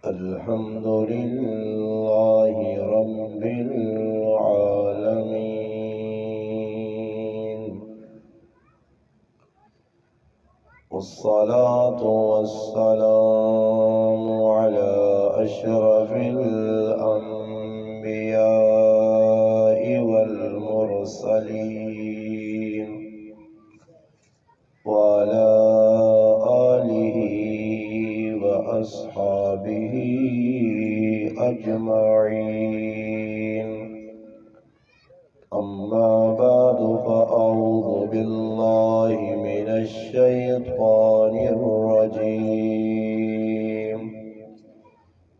الحمد لله رب العالمين، والصلاة والسلام على أشرف الأنبياء والمرسلين، وعلى آله وأصحابه أجمعين. أما بعد، فأعوذ بالله من الشيطان الرجيم.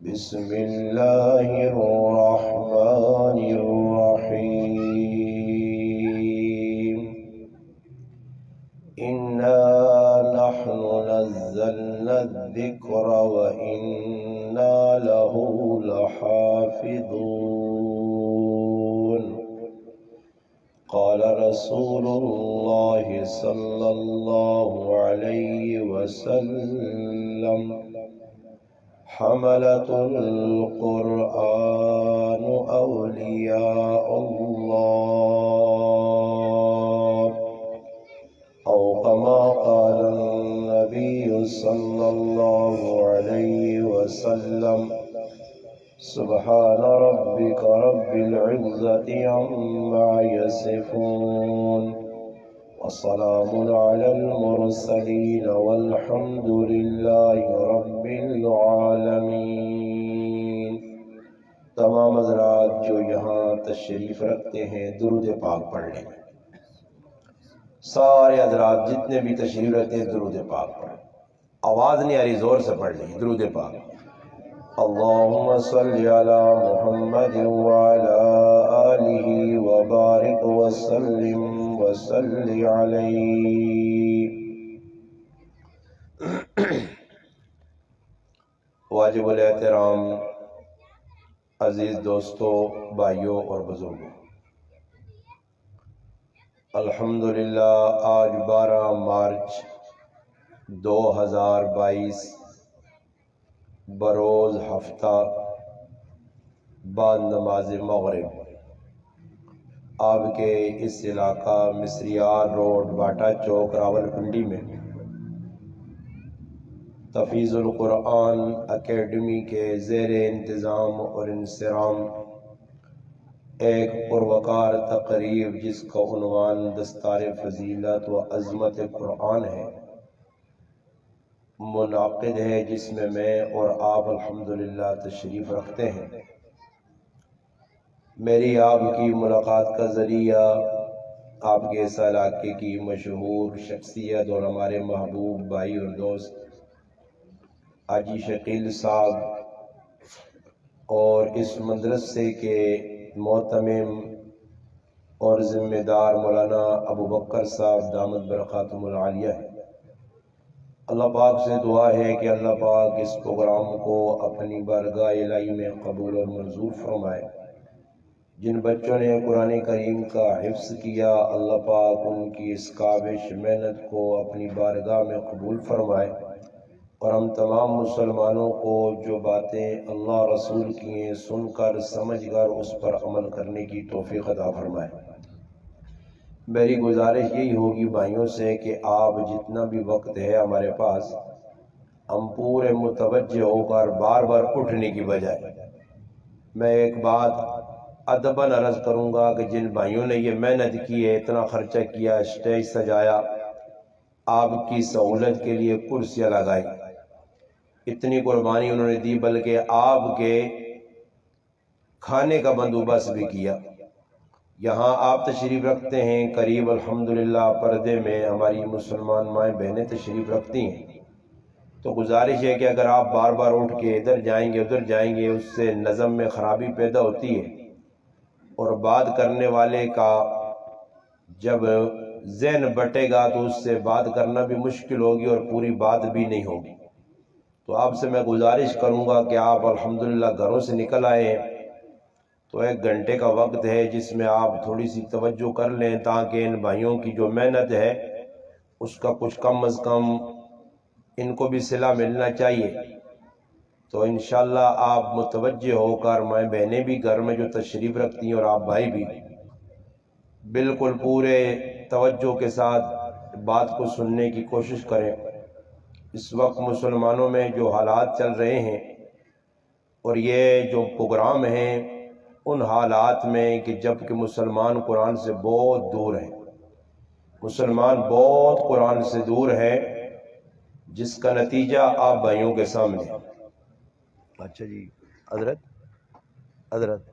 بسم الله الرحمن الرحيم. إنا نحن نزلنا الذكر وإنا له لحافظون. قال رسول الله صلى الله عليه وسلم: حملة القرآن أولياء الله، أو كما قال النبي صلى الله عليه وسلم: سبحان ربك رب العزة عما يصفون، وسلام على المرسلين، والحمد لله رب العالمين. تمام حضرات جو یہاں تشریف رکھتے ہیں درود پاک پڑھ لیں. سارے حضرات جتنے بھی تشریف رکھتے ہیں درود پاک پڑھ. آواز نہیں آ رہی، زور سے پڑھ لیں درود پاک. اللهم صل على محمد وعلى آله وبارك وسلم وصل عليه. واجب الاحترام عزیز دوستوں، بھائیوں اور بزرگوں، الحمدللہ آج 12 مارچ 2022 بروز ہفتہ بعد نماز مغرب آپ کے اس علاقہ مصریار روڈ، باٹا چوک، راولپنڈی میں تفیض القرآن اکیڈمی کے زیر انتظام اور انصرام ایک پروقار تقریب جس کا عنوان دستار فضیلت و عظمت قرآن ہے منعقد ہے، جس میں اور آپ الحمدللہ تشریف رکھتے ہیں. میری آپ کی ملاقات کا ذریعہ آپ کے اس علاقے کی مشہور شخصیت اور ہمارے محبوب بھائی اور دوست حاجی شکیل صاحب اور اس مدرسے کے معتمم اور ذمہ دار مولانا ابو بکر صاحب دامت برکاتہم العالیہ ہے. اللہ پاک سے دعا ہے کہ اللہ پاک اس پروگرام کو اپنی بارگاہ الہی میں قبول اور منظور فرمائے. جن بچوں نے قرآن کریم کا حفظ کیا، اللہ پاک ان کی اس کاوش محنت کو اپنی بارگاہ میں قبول فرمائے، اور ہم تمام مسلمانوں کو جو باتیں اللہ رسول کی ہیں سن کر سمجھ کر اس پر عمل کرنے کی توفیق عطا فرمائے. میری گزارش یہی ہوگی بھائیوں سے کہ آپ جتنا بھی وقت ہے ہمارے پاس، ہم پورے متوجہ ہو کر بار بار اٹھنے کی بجائے میں ایک بات ادباً عرض کروں گا کہ جن بھائیوں نے یہ محنت کی ہے، اتنا خرچہ کیا، اسٹیج سجایا، آپ کی سہولت کے لیے کرسیاں لگائی، اتنی قربانی انہوں نے دی، بلکہ آپ کے کھانے کا بندوبست بھی کیا. یہاں آپ تشریف رکھتے ہیں، قریب الحمدللہ پردے میں ہماری مسلمان مائیں بہنیں تشریف رکھتی ہیں. تو گزارش ہے کہ اگر آپ بار بار اٹھ کے ادھر جائیں گے ادھر جائیں گے، اس سے نظم میں خرابی پیدا ہوتی ہے، اور بات کرنے والے کا جب ذہن بٹے گا تو اس سے بات کرنا بھی مشکل ہوگی اور پوری بات بھی نہیں ہوگی. تو آپ سے میں گزارش کروں گا کہ آپ الحمدللہ گھروں سے نکل آئے ہیں تو 1 گھنٹے کا وقت ہے جس میں آپ تھوڑی سی توجہ کر لیں، تاکہ ان بھائیوں کی جو محنت ہے اس کا کچھ کم از کم ان کو بھی صلہ ملنا چاہیے. تو انشاءاللہ آپ متوجہ ہو کر، مائیں بہنیں بھی گھر میں جو تشریف رکھتی ہیں اور آپ بھائی بھی، بالکل پورے توجہ کے ساتھ بات کو سننے کی کوشش کریں۔ اس وقت مسلمانوں میں جو حالات چل رہے ہیں اور یہ جو پروگرام ہیں، ان حالات میں کہ جب کہ مسلمان قرآن سے بہت دور ہیں، مسلمان بہت قرآن سے دور ہے، جس کا نتیجہ آپ بھائیوں کے سامنے۔ اچھا جی، حضرت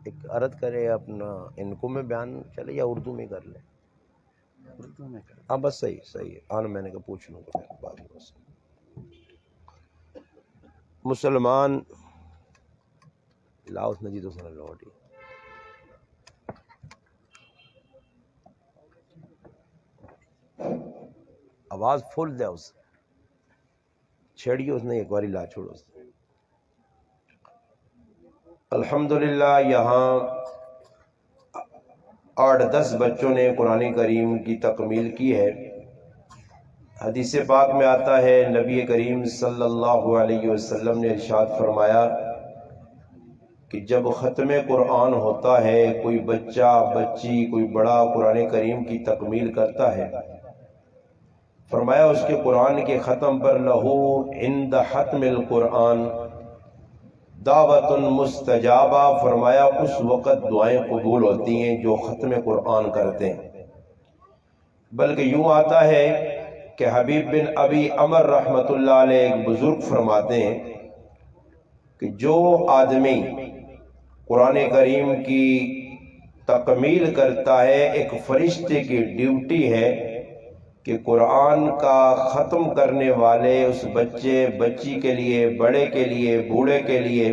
ایک عرض کرے اپنا، ان کو میں بیان چلے یا اردو میں کر لیں؟ اردو میں کر، ہاں بس صحیح ہے، آنا میں نے کہا پوچھ لوں گا بعد میں۔ بس مسلمان لاؤس نجی تو سن لوٹی آواز فل دے، اس چھیڑیے، اس نے ایک باری لا چھوڑو۔ الحمدللہ یہاں 8-10 بچوں نے قرآن کریم کی تکمیل کی ہے۔ حدیث پاک میں آتا ہے، نبی کریم صلی اللہ علیہ وسلم نے ارشاد فرمایا کہ جب ختم قرآن ہوتا ہے، کوئی بچہ بچی کوئی بڑا قرآن کریم کی تکمیل کرتا ہے، فرمایا اس کے قرآن کے ختم پر لہو عند ختم القرآن دعوت مستجابہ، فرمایا اس وقت دعائیں قبول ہوتی ہیں جو ختم قرآن کرتے ہیں۔ بلکہ یوں آتا ہے کہ حبیب بن ابی عمر رحمت اللہ علیہ ایک بزرگ فرماتے ہیں کہ جو آدمی قرآن کریم کی تکمیل کرتا ہے، ایک فرشتے کی ڈیوٹی ہے کہ قرآن کا ختم کرنے والے اس بچے بچی کے لیے، بڑے کے لیے، بوڑھے کے لیے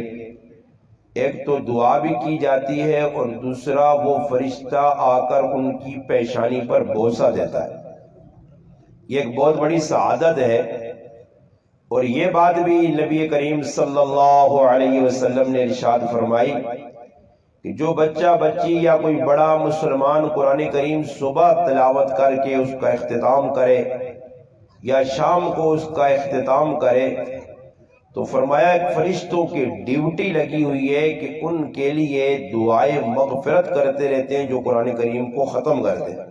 ایک تو دعا بھی کی جاتی ہے، اور دوسرا وہ فرشتہ آ کر ان کی پیشانی پر بوسہ دیتا ہے۔ یہ ایک بہت بڑی سعادت ہے، اور یہ بات بھی نبی کریم صلی اللہ علیہ وسلم نے ارشاد فرمائی کہ جو بچہ بچی یا کوئی بڑا مسلمان قرآن کریم صبح تلاوت کر کے اس کا اختتام کرے یا شام کو اس کا اختتام کرے، تو فرمایا ایک فرشتوں کی ڈیوٹی لگی ہوئی ہے کہ ان کے لیے دعائیں مغفرت کرتے رہتے ہیں جو قرآن کریم کو ختم کرتے ہیں۔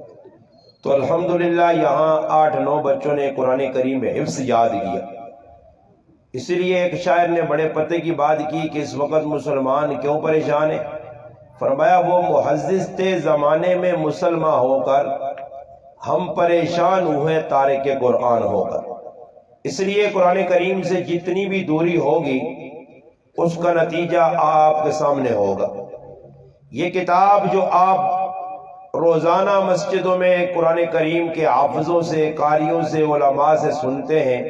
تو الحمدللہ یہاں 8-9 بچوں نے قرآن کریم حفظ یاد کیا۔ اس لیے ایک شاعر نے بڑے پتے کی بات کی کہ اس وقت مسلمان کیوں پریشان ہے، فرمایا وہ محدث تھے زمانے میں مسلمان ہو کر، ہم پریشان ہوئے تارک قرآن ہو کر۔ اس لیے قرآن کریم سے جتنی بھی دوری ہوگی اس کا نتیجہ آپ کے سامنے ہوگا۔ یہ کتاب جو آپ روزانہ مسجدوں میں قرآن کریم کے حافظوں سے، قاریوں سے، علماء سے سنتے ہیں،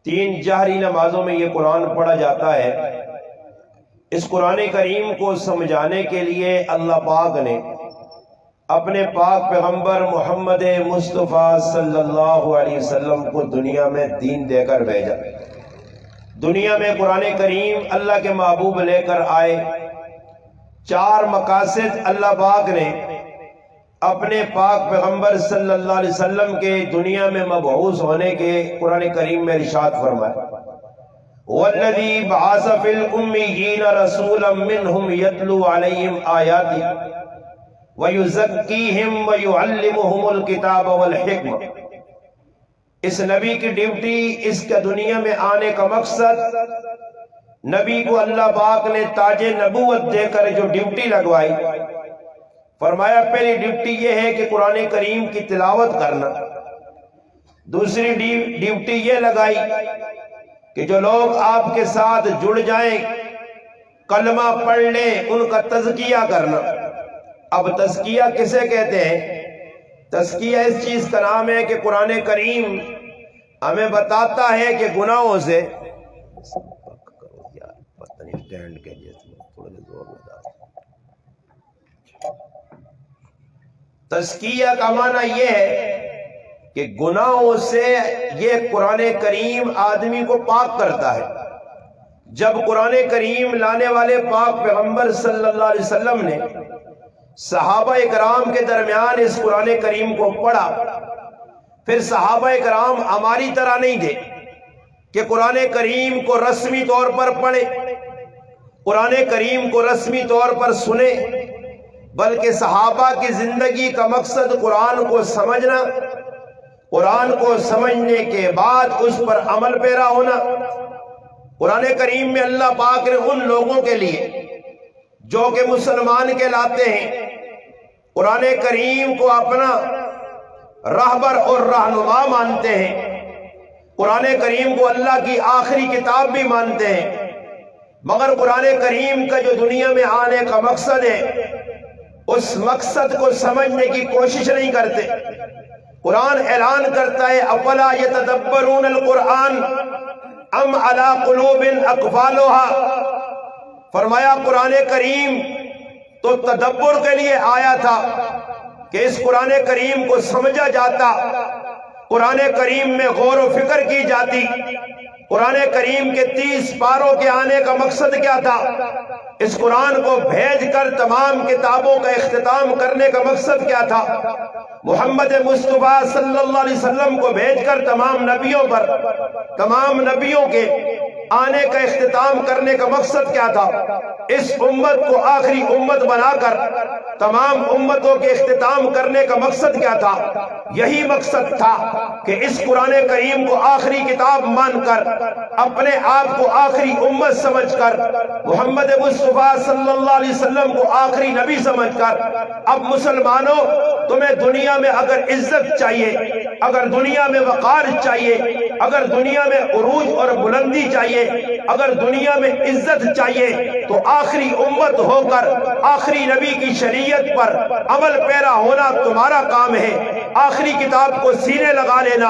3 جہری نمازوں میں یہ قرآن پڑھا جاتا ہے۔ اس قرآن کریم کو سمجھانے کے لیے اللہ پاک نے اپنے پاک پیغمبر محمد مصطفیٰ صلی اللہ علیہ وسلم کو دنیا میں دین دے کر بھیجا۔ دنیا میں قرآن کریم اللہ کے محبوب لے کر آئے۔ 4 مقاصد اللہ پاک نے اپنے پاک پیغمبر صلی اللہ علیہ وسلم کے دنیا میں مبعوث ہونے کے قرآن کریم میں ارشاد فرمایا، وَالَّذِي بَعَثَ فِي الْأُمِّيِّينَ رَسُولًا مِّنْهُمْ يَتْلُو عَلَيْهِمْ آيَاتِهِ وَيُزَكِّيهِمْ وَيُعَلِّمُهُمُ الْكِتَابَ وَالْحِكْمَةَ۔ اس نبی کی ڈیوٹی، اس کا دنیا میں آنے کا مقصد، نبی کو اللہ پاک نے تاج نبوت دے کر جو ڈیوٹی لگوائی، فرمایا پہلی ڈیوٹی یہ ہے کہ قرآن کریم کی تلاوت کرنا۔ دوسری ڈیوٹی یہ لگائی کہ جو لوگ آپ کے ساتھ جڑ جائیں، کلمہ پڑھ لیں، ان کا تزکیہ کرنا۔ اب تزکیہ کسے کہتے ہیں؟ تزکیہ اس چیز کا نام ہے کہ قرآن کریم ہمیں بتاتا ہے کہ گناہوں سے تزکیہ کا معنی یہ ہے کہ گناہوں سے یہ قرآن کریم آدمی کو پاک کرتا ہے۔ جب قرآن کریم لانے والے پاک پیغمبر صلی اللہ علیہ وسلم نے صحابہ اکرام کے درمیان اس قرآن کریم کو پڑھا، پھر صحابہ اکرام ہماری طرح نہیں تھے، کہ قرآن کریم کو رسمی طور پر پڑھے، قرآن کریم کو رسمی طور پر سنے، بلکہ صحابہ کی زندگی کا مقصد قرآن کو سمجھنا، قرآن کو سمجھنے کے بعد اس پر عمل پیرا ہونا۔ قرآن کریم میں اللہ پاک نے ان لوگوں کے لیے جو کہ مسلمان کہلاتے ہیں، قرآن کریم کو اپنا رہبر اور رہنما مانتے ہیں، قرآن کریم کو اللہ کی آخری کتاب بھی مانتے ہیں، مگر قرآن کریم کا جو دنیا میں آنے کا مقصد ہے اس مقصد کو سمجھنے کی کوشش نہیں کرتے۔ قرآن اعلان کرتا ہے افلا یتدبرون القرآن ام علی قلوب اقفالها، فرمایا قرآن کریم تو تدبر کے لیے آیا تھا کہ اس قرآن کریم کو سمجھا جاتا، قرآن کریم میں غور و فکر کی جاتی۔ قرآن کریم کے 30 پاروں کے آنے کا مقصد کیا تھا؟ اس قرآن کو بھیج کر تمام کتابوں کا اختتام کرنے کا مقصد کیا تھا؟ محمد مصطفیٰ صلی اللہ علیہ وسلم کو بھیج کر تمام نبیوں پر، تمام نبیوں کے آنے کا اختتام کرنے کا مقصد کیا تھا؟ اس امت کو آخری امت بنا کر تمام امتوں کے اختتام کرنے کا مقصد کیا تھا؟ یہی مقصد تھا کہ اس قرآن کریم کو آخری کتاب مان کر، اپنے آپ کو آخری امت سمجھ کر، محمد مصطفیٰ صلی اللہ علیہ وسلم کو آخری نبی سمجھ کر، اب مسلمانوں تمہیں دنیا میں اگر عزت چاہیے، اگر دنیا میں وقار چاہیے، اگر دنیا میں عروج اور بلندی چاہیے، اگر دنیا میں عزت چاہیے تو آخری امت ہو کر آخری نبی کی شریعت پر عمل پیرا ہونا تمہارا کام ہے۔ آخری کتاب کو سینے لگا لینا،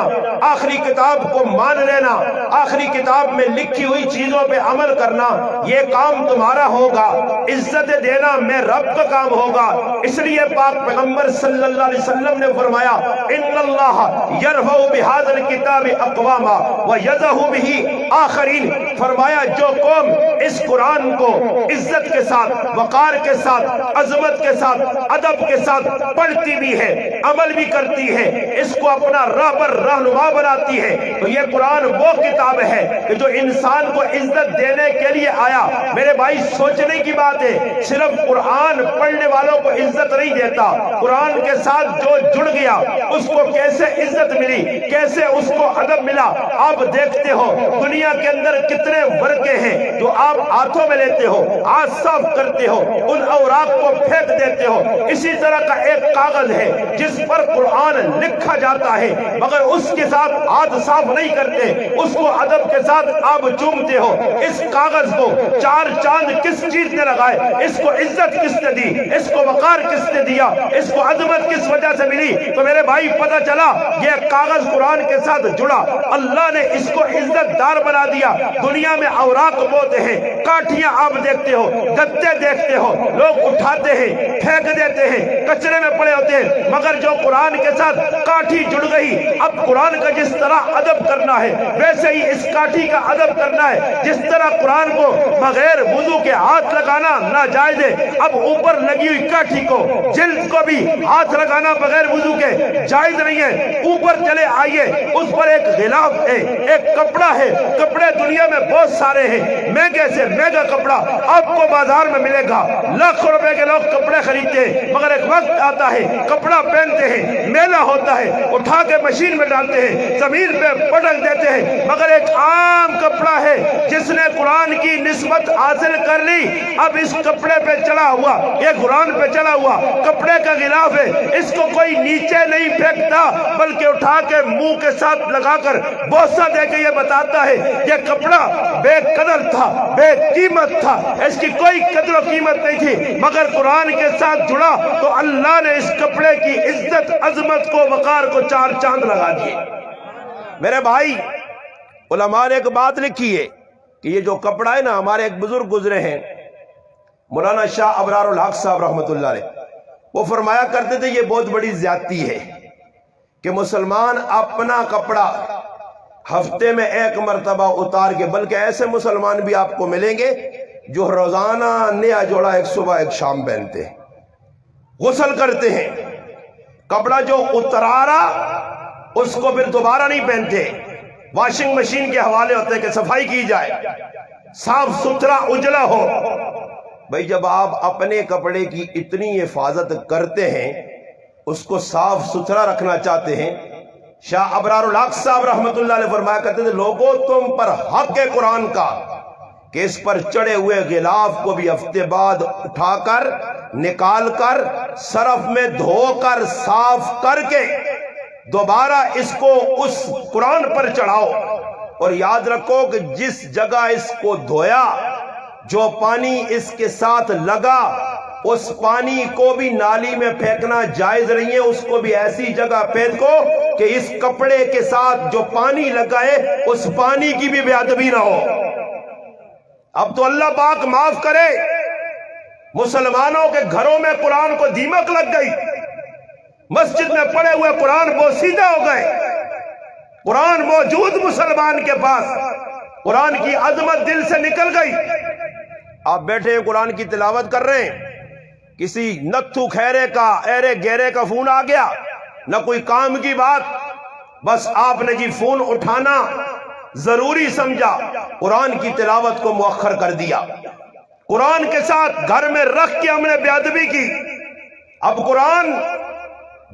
آخری کتاب کو مان لینا، آخری کتاب میں لکھی ہوئی چیزوں پہ عمل کرنا، یہ کام تمہارا ہوگا۔ عزت دینا میں رب کا کام ہوگا۔ اس لیے پاک پیغمبر صلی اللہ علیہ وسلم نے فرمایا ان اللہ یرفع بہذا الکتاب اقواما ویضع بہ آخرین، فرمایا جو قوم اس قرآن کو عزت کے ساتھ، وقار کے ساتھ، عظمت کے ساتھ، ادب کے ساتھ پڑھتی بھی ہے، عمل بھی کرتی ہے، اس کو اپنا رہبر رہنما بناتی ہے، تو یہ قرآن وہ کتاب ہے کہ جو انسان کو عزت دینے کے لیے آیا۔ میرے بھائی سوچنے کی بات ہے، صرف قرآن پڑھنے والوں کو عزت نہیں دیتا، قرآن کے ساتھ جو جڑ گیا اس کو کیسے عزت ملی، کیسے اس کو ادب ملا۔ آپ دیکھتے ہو دنیا کے اندر کتنے ورقے ہیں جو آپ ہاتھوں میں لیتے ہو، ہاتھ صاف کرتے ہو، ان اوراق کو پھینک دیتے ہو۔ اسی طرح کا ایک کاغذ ہے جس پر قرآن لکھا جاتا ہے، مگر اس کے ساتھ ہاتھ صاف نہیں کرتے، اس کو ادب کے ساتھ آپ چومتے ہو۔ اس کاغذ کو 4 چاند کس چیز نے لگائے؟ اس کو عزت کس نے دی؟ اس کو وقار کس نے دیا؟ اس کو عظمت کس وجہ سے ملی؟ تو میرے بھائی پتہ چلا یہ کاغذ قرآن کے ساتھ جڑا، اللہ نے اس کو عزت دار بنا دیا۔ دنیا میں اوراق بہت ہیں، کاٹھیاں آپ دیکھتے ہو، گتے دیکھتے ہو، لوگ اٹھاتے ہیں، پھینک دیتے ہیں، کچرے میں پڑے ہوتے ہیں، مگر جو قرآن کے ساتھ کاٹھی جڑ گئی، اب قرآن کا جس طرح ادب کرنا ہے ویسے ہی اس کاٹھی کا ادب کرنا ہے۔ جس طرح قرآن کو بغیر وضو کے ہاتھ لگانا ناجائز ہے، اب اوپر لگی ہوئی کاٹھی کو، جلد کو بھی ہاتھ لگانا بغیر وضو کے جائز نہیں ہے۔ اوپر چلے آئیے، اس پر ایک غلاف ہے، ایک کپڑا ہے، کپڑے دنیا میں بہت سارے ہیں، مہنگے سے مہنگا کپڑا آپ کو بازار میں ملے گا، لاکھوں روپے کے لوگ کپڑے خریدتے ہیں، مگر ایک وقت آتا ہے کپڑا پہنتے ہیں، میلا ہوتا ہے، اٹھا کے مشین میں ڈالتے ہیں، زمین پہ پٹک دیتے ہیں، مگر ایک عام کپڑا ہے جس نے قرآن کی نسبت حاصل کر لی، اب اس کپڑے پہ چڑھا ہوا، یہ قرآن پہ چڑھا ہوا کپڑے کا غلاف ہے، اس کو کوئی نیچے نہیں پھینکتا بلکہ اٹھا کے منہ کے ساتھ لگا کر بوسہ دے کے یہ بتاتا ہے یہ کپڑا بے قدر تھا، بے قیمت تھا، اس کی کوئی قدر و قیمت نہیں تھی، مگر قرآن کے ساتھ جڑا تو اللہ نے اس کپڑے کی عزت، عظمت کو، وقار کو 4 چاند لگا دیے۔ میرے بھائی علماء نے ایک بات لکھی ہے کہ یہ جو کپڑا ہے نا، ہمارے ایک بزرگ گزرے ہیں مولانا شاہ ابرار الحق صاحب رحمۃ اللہ علیہ، وہ فرمایا کرتے تھے یہ بہت بڑی زیادتی ہے کہ مسلمان اپنا کپڑا ہفتے میں 1 مرتبہ اتار کے، بلکہ ایسے مسلمان بھی آپ کو ملیں گے جو روزانہ نیا جوڑا ایک صبح ایک شام پہنتے ہیں، غسل کرتے ہیں، کپڑا جو اتارا اس کو پھر دوبارہ نہیں پہنتے، واشنگ مشین کے حوالے ہوتے ہیں کہ صفائی کی جائے، صاف ستھرا اجلا ہو۔ بھئی جب آپ اپنے کپڑے کی اتنی حفاظت کرتے ہیں، اس کو صاف ستھرا رکھنا چاہتے ہیں، شاہ ابرار الحق صاحب رحمت اللہ علیہ فرمایا کرتے تھے، لوگوں تم پر حق ہے قرآن کا کہ اس پر چڑھے ہوئے غلاف کو بھی ہفتے بعد اٹھا کر نکال کر صرف میں دھو کر صاف کر کے دوبارہ اس کو اس قرآن پر چڑھاؤ، اور یاد رکھو کہ جس جگہ اس کو دھویا، جو پانی اس کے ساتھ لگا، اس پانی کو بھی نالی میں پھینکنا جائز نہیں ہے، اس کو بھی ایسی جگہ پھینکو کہ اس کپڑے کے ساتھ جو پانی لگا ہے اس پانی کی بھی بے ادبی نہ ہو۔ اب تو اللہ پاک معاف کرے، مسلمانوں کے گھروں میں قرآن کو دیمک لگ گئی، مسجد میں پڑے ہوئے قرآن بوسیدہ ہو گئے، قرآن موجود مسلمان کے پاس، قرآن کی عظمت دل سے نکل گئی۔ آپ بیٹھے ہیں قرآن کی تلاوت کر رہے ہیں، کسی نتھو خیرے کا ایرے گیرے کا فون آ گیا، نہ کوئی کام کی بات، بس آپ نے جی فون اٹھانا ضروری سمجھا، قرآن کی تلاوت کو مؤخر کر دیا، قرآن کے ساتھ گھر میں رکھ کے ہم نے بے ادبی کی۔ اب قرآن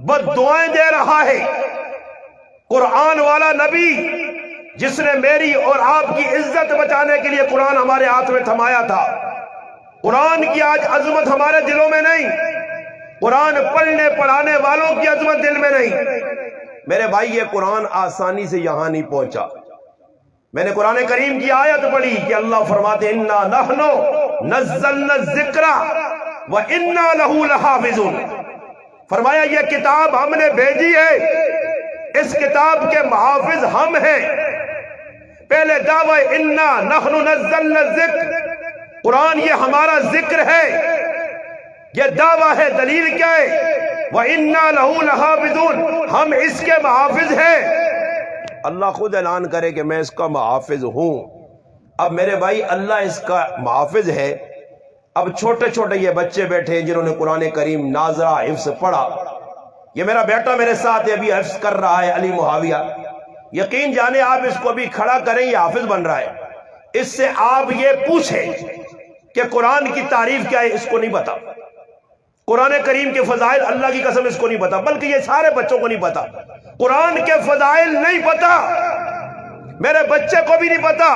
بد دعائیں دے رہا ہے۔ قرآن والا نبی جس نے میری اور آپ کی عزت بچانے کے لیے قرآن ہمارے ہاتھ میں تھمایا تھا، قرآن کی آج عظمت ہمارے دلوں میں نہیں، قرآن پڑھنے پڑھانے والوں کی عظمت دل میں نہیں۔ میرے بھائی، یہ قرآن آسانی سے یہاں نہیں پہنچا۔ میں نے قرآن کریم کی آیت پڑھی کہ اللہ فرماتے انا نحن نزلنا الذکر وانا لہ لحافظون، فرمایا یہ کتاب ہم نے بھیجی ہے، اس کتاب کے محافظ ہم ہیں۔ پہلے دعوی انا نحن نزلنا الذکر، قرآن یہ ہمارا ذکر ہے، یہ دعویٰ ہے، دلیل کیا ہے؟ وَإِنَّا لَهُ لَحَافِظُونَ، ہم اس کے محافظ ہیں۔ اللہ خود اعلان کرے کہ میں اس کا محافظ ہوں۔ اب میرے بھائی، اللہ اس کا محافظ ہے، اب چھوٹے چھوٹے یہ بچے بیٹھے جنہوں نے قرآن کریم ناظرہ حفظ پڑھا، یہ میرا بیٹا میرے ساتھ ابھی حفظ کر رہا ہے، علی معاویہ، یقین جانے آپ اس کو بھی کھڑا کریں، یہ حافظ بن رہا ہے۔ اس سے آپ یہ پوچھیں کہ قرآن کی تعریف کیا ہے، اس کو نہیں پتا، قرآن کریم کے فضائل اللہ کی قسم اس کو نہیں پتا، بلکہ یہ سارے بچوں کو نہیں پتا، قرآن کے فضائل نہیں پتا، میرے بچے کو بھی نہیں پتا۔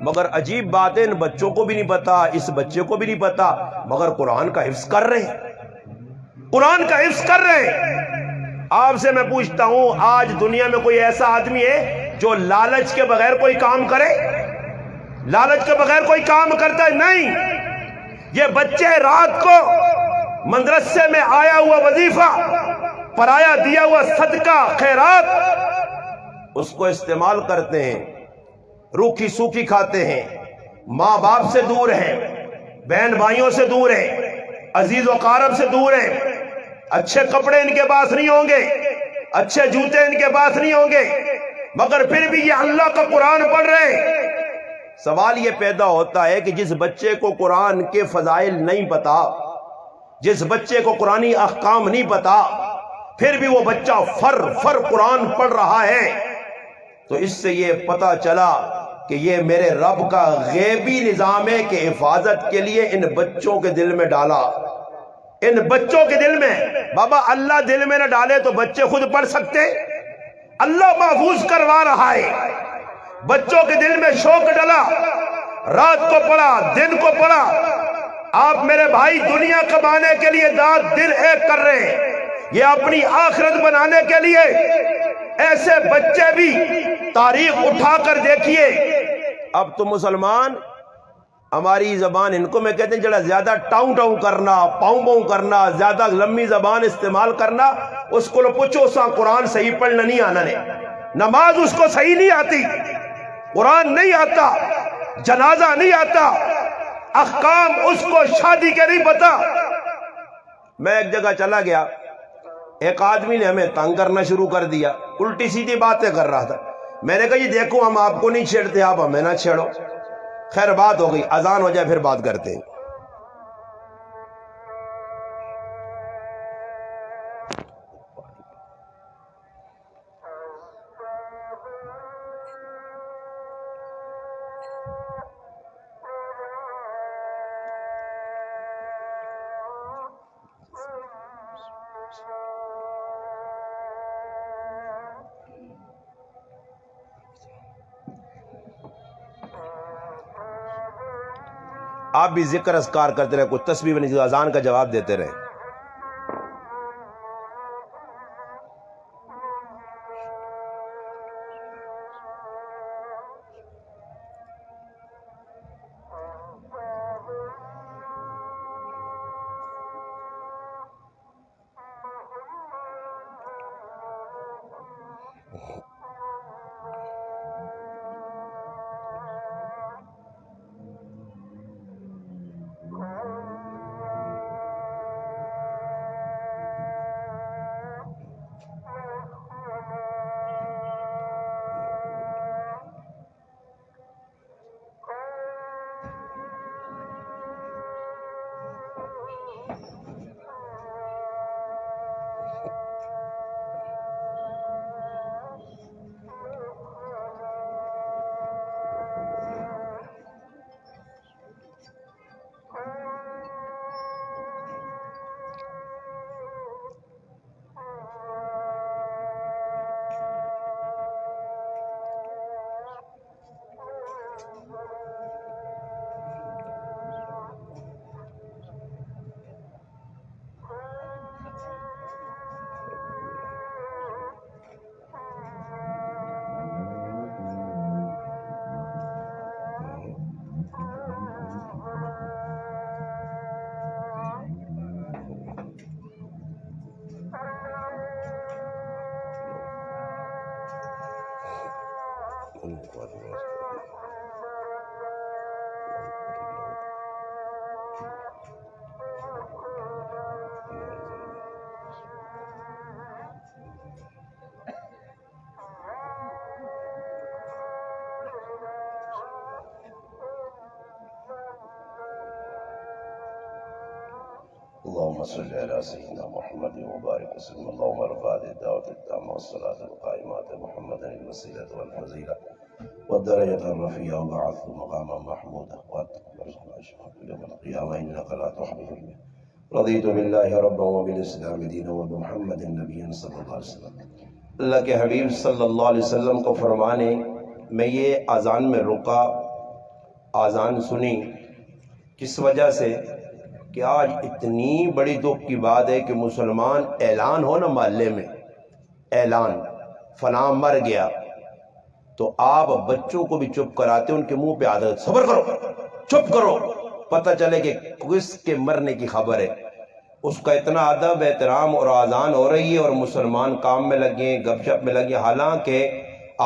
مگر عجیب بات ہے، ان بچوں کو بھی نہیں پتا، اس بچے کو بھی نہیں پتا، مگر قرآن کا حفظ کر رہے ہیں، قرآن کا حفظ کر رہے ہیں۔ آپ سے میں پوچھتا ہوں، آج دنیا میں کوئی ایسا آدمی ہے جو لالچ کے بغیر کوئی کام کرے؟ لالچ کے بغیر کوئی کام کرتا ہے؟ نہیں۔ یہ بچے رات کو مدرسے میں آیا ہوا وظیفہ، پرایا دیا ہوا صدقہ خیرات، اس کو استعمال کرتے ہیں، روکھی سوکھی کھاتے ہیں، ماں باپ سے دور ہیں، بہن بھائیوں سے دور ہیں، عزیز و اقارب سے دور ہیں، اچھے کپڑے ان کے پاس نہیں ہوں گے، اچھے جوتے ان کے پاس نہیں ہوں گے، مگر پھر بھی یہ اللہ کا قرآن پڑھ رہے ہیں۔ سوال یہ پیدا ہوتا ہے کہ جس بچے کو قرآن کے فضائل نہیں پتا، جس بچے کو قرآنی احکام نہیں پتا، پھر بھی وہ بچہ فر قرآن پڑھ رہا ہے، تو اس سے یہ پتا چلا کہ یہ میرے رب کا غیبی نظام ہے کہ حفاظت کے لیے ان بچوں کے دل میں ڈالا، ان بچوں کے دل میں۔ بابا اللہ دل میں نہ ڈالے تو بچے خود پڑھ سکتے؟ اللہ محفوظ کروا رہا ہے۔ بچوں کے دل میں شوق ڈلا، رات کو پڑھا، دن کو پڑھا۔ آپ میرے بھائی دنیا کمانے کے لیے رات دن ایک کر رہے ہیں، یہ اپنی آخرت بنانے کے لیے۔ ایسے بچے بھی تاریخ اٹھا کر دیکھیے۔ اب تو مسلمان، ہماری زبان ان کو میں کہتے ہیں جڑا زیادہ ٹاؤں ٹاؤں کرنا، پاؤں پاؤں کرنا، زیادہ لمبی زبان استعمال کرنا، اس کو پوچھو سا قرآن صحیح پڑھنا نہیں آنا نے، نماز اس کو صحیح نہیں آتی، قرآن نہیں آتا، جنازہ نہیں آتا، احکام اس کو شادی کے نہیں پتا۔ میں ایک جگہ چلا گیا، ایک آدمی نے ہمیں تنگ کرنا شروع کر دیا، الٹی سیدھی باتیں کر رہا تھا۔ میں نے کہا یہ دیکھو ہم آپ کو نہیں چھیڑتے، آپ ہمیں نہ چھیڑو۔ خیر بات ہو گئی، اذان ہو جائے پھر بات کرتے ہیں۔ آپ بھی ذکر اذکار کرتے رہے، کوئی تسبیح نہیں، اذان کا جواب دیتے رہے۔ اللهم صل على سيدنا محمد وبارك وسلم. اللهم ارفع هذه الدعوة التامة والصلاة القائمة محمد الوسيلة والفضيلة والدرجة الرفيعة وبعثه مقاما محمودا وارزقنا الشفاعة يوم القيامة إنك لا تخلف الميعاد. رضيت بالله ربا وبالإسلام دينا وبمحمد نبيا صلی اللہ علیہ وسلم. اللہ کے حبیب صلی اللہ علیہ وسلم کو فرمانے میں یہ اذان میں رکا، اذان سنی کس وجہ سے کہ آج اتنی بڑی دکھ کی بات ہے کہ مسلمان اعلان ہو نا محلے میں، اعلان فلاں مر گیا، تو آپ بچوں کو بھی چپ کراتے، ان کے منہ پہ عادت صبر کرو، چپ کرو، پتہ چلے کہ کس کے مرنے کی خبر ہے. اس کا اتنا ادب احترام، اور اذان ہو رہی ہے اور مسلمان کام میں لگے، گپ شپ میں لگے، حالانکہ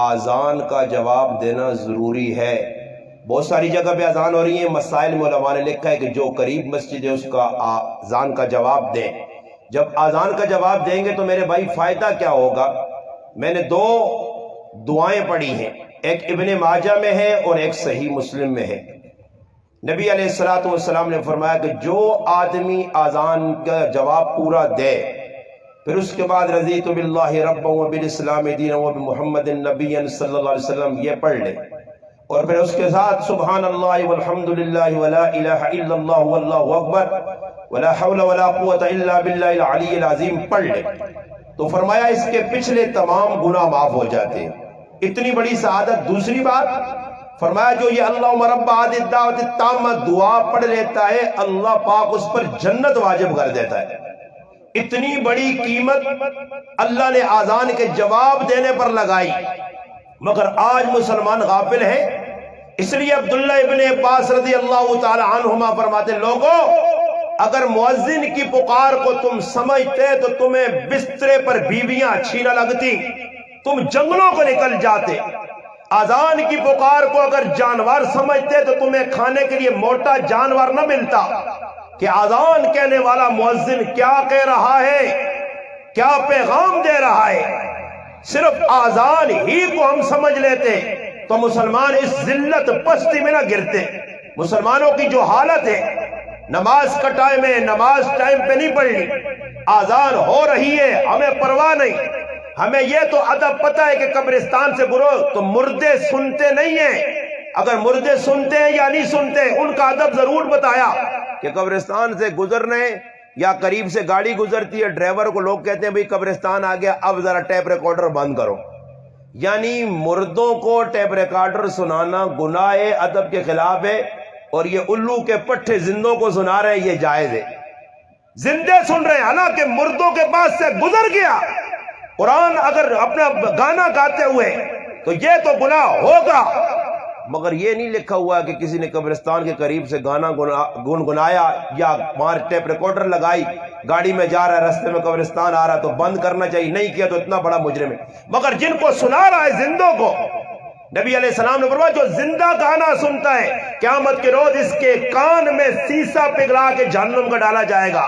اذان کا جواب دینا ضروری ہے. بہت ساری جگہ پہ اذان ہو رہی ہے، مسائل میں علماء نے لکھا ہے کہ جو قریب مسجد ہے اس کا اذان کا جواب دیں. جب اذان کا جواب دیں گے تو میرے بھائی فائدہ کیا ہوگا؟ میں نے دو دعائیں پڑھی ہیں، ایک ابن ماجہ میں ہے اور ایک صحیح مسلم میں ہے. نبی علیہ الصلوۃ والسلام نے فرمایا کہ جو آدمی اذان کا جواب پورا دے، پھر اس کے بعد رضیت باللہ ربا وبالاسلام دینا وبمحمد نبی صلی اللہ علیہ وسلم یہ پڑھ لے، اور پھر اس کے ساتھ سبحان اللہ والحمد للہ ولا الہ الا اللہ واللہ اکبر ولا حول ولا قوت الا باللہ العلی العظیم پڑھ لے، تو فرمایا اس کے پچھلے تمام گناہ معاف ہو جاتے ہیں. اتنی بڑی سعادت. دوسری بات فرمایا جو یہ اللہم رب هذه الدعوۃ التامہ دعا پڑھ لیتا ہے، اللہ پاک اس پر جنت واجب کر دیتا ہے. اتنی بڑی قیمت اللہ نے اذان کے جواب دینے پر لگائی، مگر آج مسلمان غافل ہیں. اس لیے عبداللہ ابن عباس رضی اللہ تعالی عنہما فرماتے، لوگوں اگر مؤذن کی پکار کو تم سمجھتے تو تمہیں بسترے پر بیویاں اچھی نہ لگتی، تم جنگلوں کو نکل جاتے. اذان کی پکار کو اگر جانور سمجھتے تو تمہیں کھانے کے لیے موٹا جانور نہ ملتا. کہ اذان کہنے والا مؤذن کیا کہہ رہا ہے، کیا پیغام دے رہا ہے، صرف اذان ہی کو ہم سمجھ لیتے تو مسلمان اس ذلت پستی میں نہ گرتے. مسلمانوں کی جو حالت ہے، نماز کا ٹائم ہے، نماز ٹائم پہ نہیں پڑھنی، اذان ہو رہی ہے ہمیں پرواہ نہیں. ہمیں یہ تو ادب پتہ ہے کہ قبرستان سے گزرو تو مردے سنتے نہیں ہیں. اگر مردے سنتے ہیں یا نہیں سنتے ان کا ادب ضرور بتایا کہ قبرستان سے گزرنے یا قریب سے گاڑی گزرتی ہے، ڈرائیور کو لوگ کہتے ہیں بھئی قبرستان آ گیا، اب ذرا ٹیپ ریکارڈر بند کرو. یعنی مردوں کو ٹیپ ریکارڈر سنانا گناہ ادب کے خلاف ہے. اور یہ الو کے پٹھے زندوں کو سنا رہے ہیں یہ جائز ہے. زندے سن رہے ہیں حالانکہ مردوں کے پاس سے گزر گیا. قرآن اگر اپنا گانا گاتے ہوئے تو یہ تو گناہ ہوگا، مگر یہ نہیں لکھا ہوا کہ کسی نے قبرستان کے قریب سے گانا گنگنایا یا وہاں ٹیپ ریکارڈر لگائی، گاڑی میں جا رہا ہے رستے میں قبرستان آ رہا تو بند کرنا چاہیے، نہیں کیا تو اتنا بڑا مجرم ہے. مگر جن کو سنا رہا ہے زندوں کو، نبی علیہ السلام نے فرمایا جو زندہ گانا سنتا ہے قیامت کے روز اس کے کان میں سیسا پگھلا کے جہنم کا ڈالا جائے گا.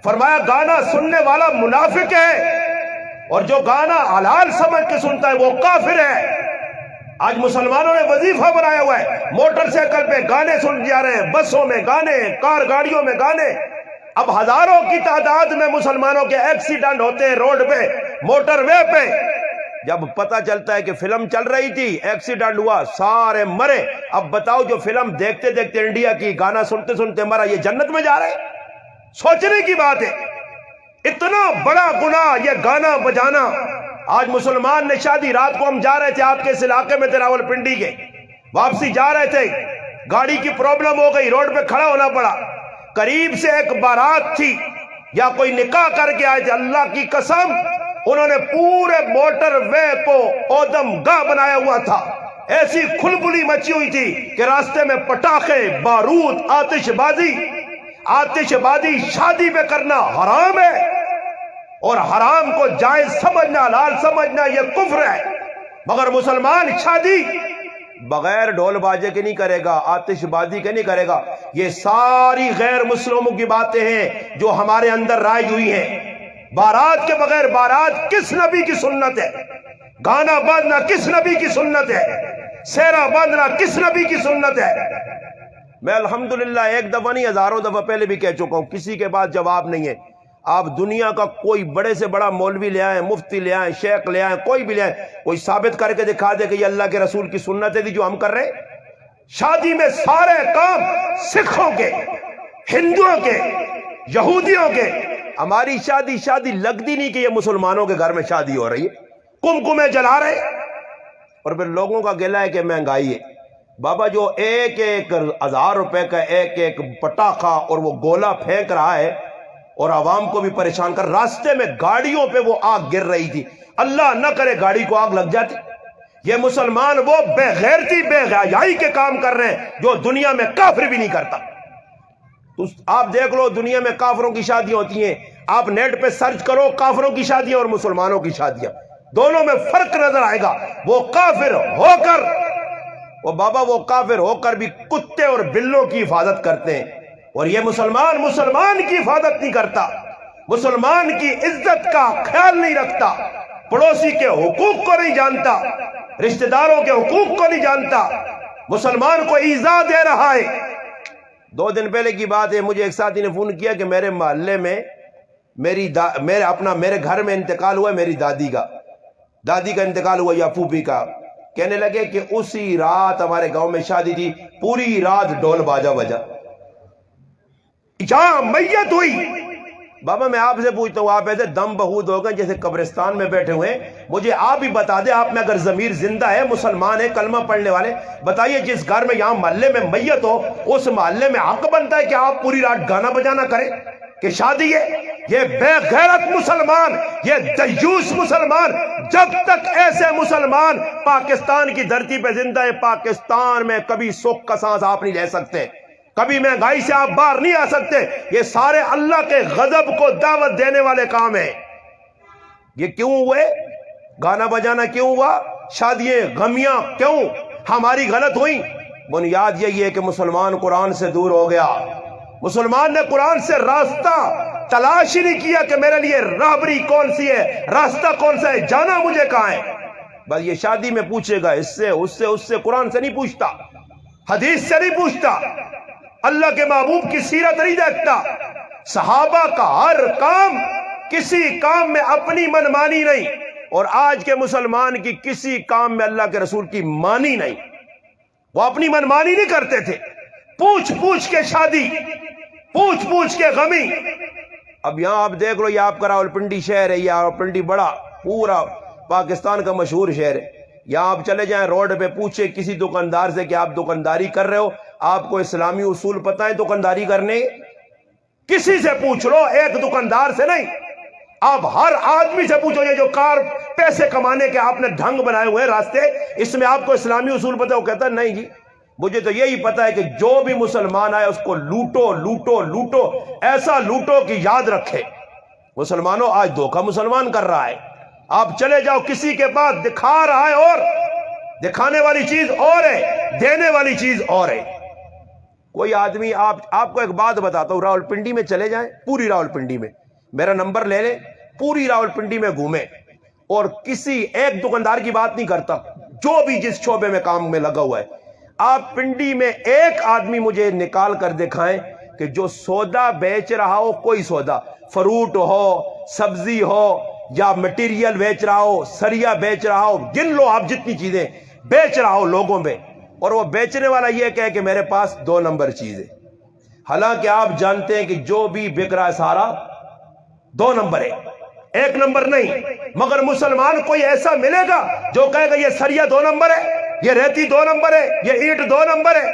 فرمایا گانا سننے والا منافق ہے اور جو گانا حلال سمجھ کے سنتا ہے وہ کافر ہے. آج مسلمانوں نے وظیفہ بنایا ہوا ہے، موٹر سائیکل پہ گانے سن جا رہے ہیں، بسوں میں گانے، کار گاڑیوں میں گانے. اب ہزاروں کی تعداد میں مسلمانوں کے ایکسیڈنٹ ہوتے ہیں روڈ پہ، موٹر وے پہ. جب پتہ چلتا ہے کہ فلم چل رہی تھی، ایکسیڈنٹ ہوا، سارے مرے. اب بتاؤ جو فلم دیکھتے دیکھتے انڈیا کی گانا سنتے سنتے مرا، یہ جنت میں جا رہے؟ سوچنے کی بات ہے. اتنا بڑا گناہ یہ گانا بجانا. آج مسلمان نے شادی، رات کو ہم جا رہے تھے آپ کے اس علاقے میں راول پنڈی کے، واپسی جا رہے تھے، گاڑی کی پرابلم ہو گئی، روڈ پہ کھڑا ہونا پڑا. قریب سے ایک بارات تھی یا کوئی نکاح کر کے آئے تھے، اللہ کی قسم انہوں نے پورے موٹر وے کو اودم گاہ بنایا ہوا تھا. ایسی کھلبلی مچی ہوئی تھی کہ راستے میں پٹاخے، بارود، آتش بازی شادی میں کرنا حرام ہے، اور حرام کو جائز سمجھنا، حلال سمجھنا یہ کفر ہے. مگر مسلمان شادی بغیر ڈھول باجے کے نہیں کرے گا، آتش بازی کے نہیں کرے گا. یہ ساری غیر مسلموں کی باتیں ہیں جو ہمارے اندر رائج ہوئی ہیں. بارات کے بغیر، بارات کس نبی کی سنت ہے؟ گانا باندھنا کس نبی کی سنت ہے؟ سہرا باندھنا کس نبی کی سنت ہے؟ میں الحمدللہ ایک دفعہ نہیں ہزاروں دفعہ پہلے بھی کہہ چکا ہوں، کسی کے پاس جواب نہیں ہے. آپ دنیا کا کوئی بڑے سے بڑا مولوی لے آئیں، مفتی لے آئیں، شیخ لے آئیں، کوئی بھی لے آئیں، کوئی ثابت کر کے دکھا دے کہ یہ اللہ کے رسول کی سنت ہے جو ہم کر رہے ہیں. شادی میں سارے کام سکھوں کے، ہندوؤں کے، یہودیوں کے. ہماری شادی لگتی نہیں کہ یہ مسلمانوں کے گھر میں شادی ہو رہی ہے. کمکمے جلا رہے اور پھر لوگوں کا گلہ ہے کہ مہنگائی ہے. بابا جو ایک 1000 روپے کا ایک پٹاخہ اور وہ گولا پھینک رہا ہے اور عوام کو بھی پریشان کر، راستے میں گاڑیوں پہ وہ آگ گر رہی تھی، اللہ نہ کرے گاڑی کو آگ لگ جاتی. یہ مسلمان وہ بے غیرتی، بے حیائی کے کام کر رہے ہیں جو دنیا میں کافر بھی نہیں کرتا. تو آپ دیکھ لو دنیا میں کافروں کی شادیاں ہوتی ہیں، آپ نیٹ پہ سرچ کرو کافروں کی شادیاں اور مسلمانوں کی شادیاں، دونوں میں فرق نظر آئے گا. وہ کافر ہو کر، وہ بابا وہ کافر ہو کر بھی کتے اور بلوں کی حفاظت کرتے ہیں، اور یہ مسلمان کی حفاظت نہیں کرتا، مسلمان کی عزت کا خیال نہیں رکھتا، پڑوسی کے حقوق کو نہیں جانتا، رشتہ داروں کے حقوق کو نہیں جانتا، مسلمان کو ایذا دے رہا ہے. 2 دن پہلے کی بات ہے، مجھے ایک ساتھی نے فون کیا کہ میرے محلے میں میرے گھر میں انتقال ہوا ہے، میری دادی کا انتقال ہوا یا پھوپھی کا. کہنے لگے کہ اسی رات ہمارے گاؤں میں شادی تھی، پوری رات ڈھول باجا بجا، جہاں میت ہوئی. بابا میں آپ سے پوچھتا ہوں، آپ ایسے دم بہود ہو گئے جیسے قبرستان میں بیٹھے ہوئے ہیں، مجھے آپ ہی بتا دیں، آپ میں اگر ضمیر زندہ ہے، مسلمان ہے، کلمہ پڑھنے والے، بتائیے جس گھر میں یہاں محلے میں میت ہو اس محلے میں حق بنتا ہے کہ آپ پوری رات گانا بجانا کریں کہ شادی ہے؟ یہ بے غیرت مسلمان، یہ دیوس مسلمان، جب تک ایسے مسلمان پاکستان کی دھرتی پہ زندہ ہے، پاکستان میں کبھی سکھ کا سانس آپ نہیں لے سکتے، کبھی مہنگائی سے آپ باہر نہیں آ سکتے. یہ سارے اللہ کے غضب کو دعوت دینے والے کام ہیں. یہ کیوں ہوئے؟ گانا بجانا کیوں ہوا؟ شادیاں غمیاں کیوں ہماری غلط ہوئیں؟ بنیاد یہی ہے کہ مسلمان قرآن سے دور ہو گیا. مسلمان نے قرآن سے راستہ تلاش ہی نہیں کیا کہ میرے لیے راہبری کون سی ہے، راستہ کون سا ہے، جانا مجھے کہاں ہے. بس یہ شادی میں پوچھے گا، اس سے قرآن سے نہیں پوچھتا، حدیث سے نہیں پوچھتا، اللہ کے محبوب کی سیرت نہیں دیکھتا. صحابہ کا ہر کام، کسی کام میں اپنی منمانی نہیں، اور آج کے مسلمان کی کسی کام میں اللہ کے رسول کی مانی نہیں. وہ اپنی منمانی نہیں کرتے تھے، پوچھ کے شادی، پوچھ کے غمی. اب یہاں آپ دیکھ لو، یہ آپ کا راول پنڈی شہر ہے، یہ راول پنڈی بڑا پورا پاکستان کا مشہور شہر ہے. یا آپ چلے جائیں روڈ پہ پوچھے کسی دکاندار سے کہ آپ دکانداری کر رہے ہو، آپ کو اسلامی اصول پتہ ہے دکانداری کرنے؟ کسی سے پوچھ لو، ایک دکاندار سے نہیں، آپ ہر آدمی سے پوچھو، یہ جو کار پیسے کمانے کے آپ نے ڈھنگ بنائے ہوئے راستے، اس میں آپ کو اسلامی اصول پتہ ہے؟ وہ کہتا ہے نہیں جی، مجھے تو یہی پتا ہے کہ جو بھی مسلمان آئے اس کو لوٹو لوٹو لوٹو، ایسا لوٹو کہ یاد رکھے مسلمانوں آج دھوکہ مسلمان کر رہا ہے۔ آپ چلے جاؤ کسی کے پاس، دکھا رہا ہے اور دکھانے والی چیز اور ہے، دینے والی چیز اور ہے۔ کوئی آدمی آپ کو ایک بات بتاتا ہوں، راولپنڈی میں چلے جائیں، پوری راولپنڈی میں میرا نمبر لے لیں، پوری راولپنڈی میں گھومیں، اور کسی ایک دکاندار کی بات نہیں کرتا، جو بھی جس شعبے میں کام میں لگا ہوا ہے، آپ پنڈی میں ایک آدمی مجھے نکال کر دکھائیں کہ جو سودا بیچ رہا ہو، کوئی سودا، فروٹ ہو، سبزی ہو، یا مٹیریل بیچ رہا ہو، سریا بیچ رہا ہو، گن لو آپ جتنی چیزیں بیچ رہا ہو لوگوں میں، اور وہ بیچنے والا یہ کہے کہ میرے پاس 2 نمبر چیز ہے، حالانکہ آپ جانتے ہیں کہ جو بھی بک رہا ہے سارا 2 نمبر ہے، 1 نمبر نہیں۔ مگر مسلمان کوئی ایسا ملے گا جو کہے گا یہ سریا 2 نمبر ہے، یہ ریتی 2 نمبر ہے، یہ اینٹ 2 نمبر ہے،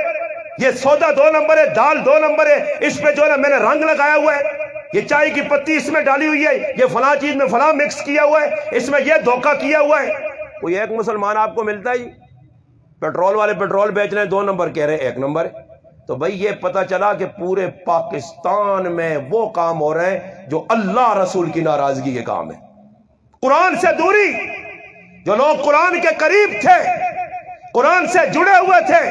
یہ سودا 2 نمبر ہے، دال 2 نمبر ہے، اس پہ جو ہے میں نے رنگ لگایا ہوا ہے، یہ چائے کی پتی اس میں ڈالی ہوئی ہے، یہ فلاں چیز میں فلاں مکس کیا ہوا ہے، اس میں یہ دھوکہ کیا ہوا ہے۔ کوئی ایک مسلمان آپ کو ملتا ہے جی؟ پیٹرول والے پیٹرول بیچ رہے ہیں 2 نمبر، کہہ رہے ہیں 1 نمبر ہے۔ تو بھائی یہ پتہ چلا کہ پورے پاکستان میں وہ کام ہو رہے ہیں جو اللہ رسول کی ناراضگی کے کام ہے، قرآن سے دوری۔ جو لوگ قرآن کے قریب تھے، قرآن سے جڑے ہوئے تھے،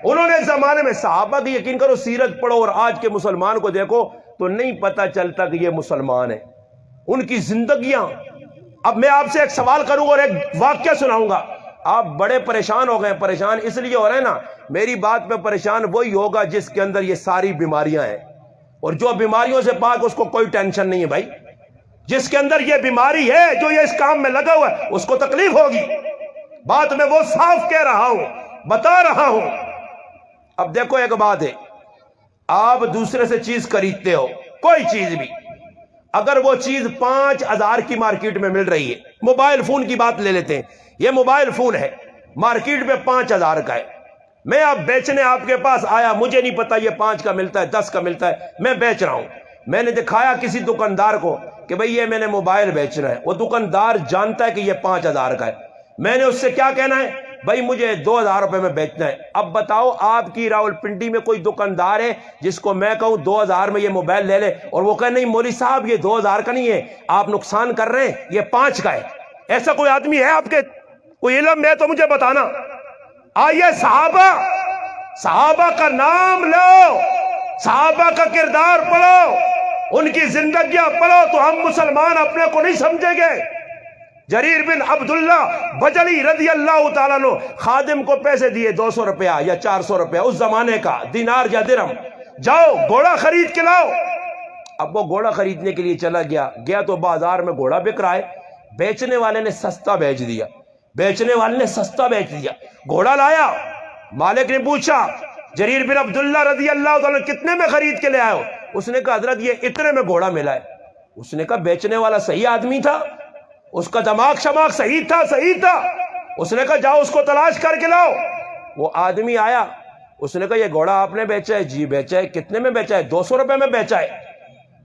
انہوں نے زمانے میں صحابہ کی یقین کرو سیرت پڑھو اور آج کے مسلمان کو دیکھو تو نہیں پتہ چلتا کہ یہ مسلمان ہے، ان کی زندگیاں۔ اب میں آپ سے ایک سوال کروں اور ایک واقعہ سناؤں گا، آپ بڑے پریشان ہو گئے۔ پریشان اس لیے ہو رہے ہیں نا، میری بات پہ پریشان وہی ہوگا جس کے اندر یہ ساری بیماریاں ہیں، اور جو بیماریوں سے پاک اس کو کوئی ٹینشن نہیں ہے بھائی۔ جس کے اندر یہ بیماری ہے، جو یہ اس کام میں لگا ہوا ہے، اس کو تکلیف ہوگی۔ بات میں وہ صاف کہہ رہا ہوں، بتا رہا ہوں۔ اب دیکھو ایک بات ہے، آپ دوسرے سے چیز خریدتے ہو، کوئی چیز بھی، اگر وہ چیز 5000 کی مارکیٹ میں مل رہی ہے، موبائل فون کی بات لے لیتے ہیں، یہ موبائل فون ہے، مارکیٹ میں 5000 کا ہے، میں اب بیچنے آپ کے پاس آیا، مجھے نہیں پتا یہ 5 کا ملتا ہے 10 کا ملتا ہے، میں بیچ رہا ہوں، میں نے دکھایا کسی دکاندار کو کہ بھئی یہ میں نے موبائل بیچنا ہے، وہ دکاندار جانتا ہے کہ یہ 5000 کا ہے، میں نے اس سے کیا کہنا ہے؟ بھائی مجھے 2000 روپے میں بیچنا ہے۔ اب بتاؤ آپ کی راولپنڈی میں کوئی دکاندار ہے جس کو میں کہوں 2000 میں یہ موبائل لے لے، اور وہ کہے نہیں مولوی صاحب یہ 2000 کا نہیں ہے، آپ نقصان کر رہے ہیں، یہ 5 کا ہے؟ ایسا کوئی آدمی ہے آپ کے؟ کوئی علم ہے تو مجھے بتانا۔ آئیے صحابہ کا نام لو، صحابہ کا کردار پڑھو، ان کی زندگیاں پڑھو تو ہم مسلمان اپنے کو نہیں سمجھیں گے۔ جریر بن عبداللہ بجلی رضی اللہ تعالیٰ عنہ خادم کو پیسے دیے 200 روپیہ یا 400 روپیہ، اس زمانے کا دینار یا درہم، جاؤ گھوڑا خرید کے لاؤ۔ اب وہ گھوڑا خریدنے کے لیے چلا گیا تو بازار میں گھوڑا بک رہا ہے، بیچنے والے نے سستا بیچ دیا، گھوڑا لایا، مالک نے پوچھا جریر بن عبداللہ رضی اللہ تعالیٰ کتنے میں خرید کے لے آئے ہو؟ اس نے کہا حضرت یہ اتنے میں گھوڑا ملا ہے۔ اس نے کہا بیچنے والا صحیح آدمی تھا، اس کا دماغ شماغ صحیح تھا۔ اس نے کہا جاؤ اس کو تلاش کر کے لاؤ۔ وہ آدمی آیا، اس نے کہا یہ گھوڑا آپ نے بیچا ہے؟ جی بیچا ہے۔ کتنے میں بیچا ہے؟ 200 روپے میں بیچا ہے۔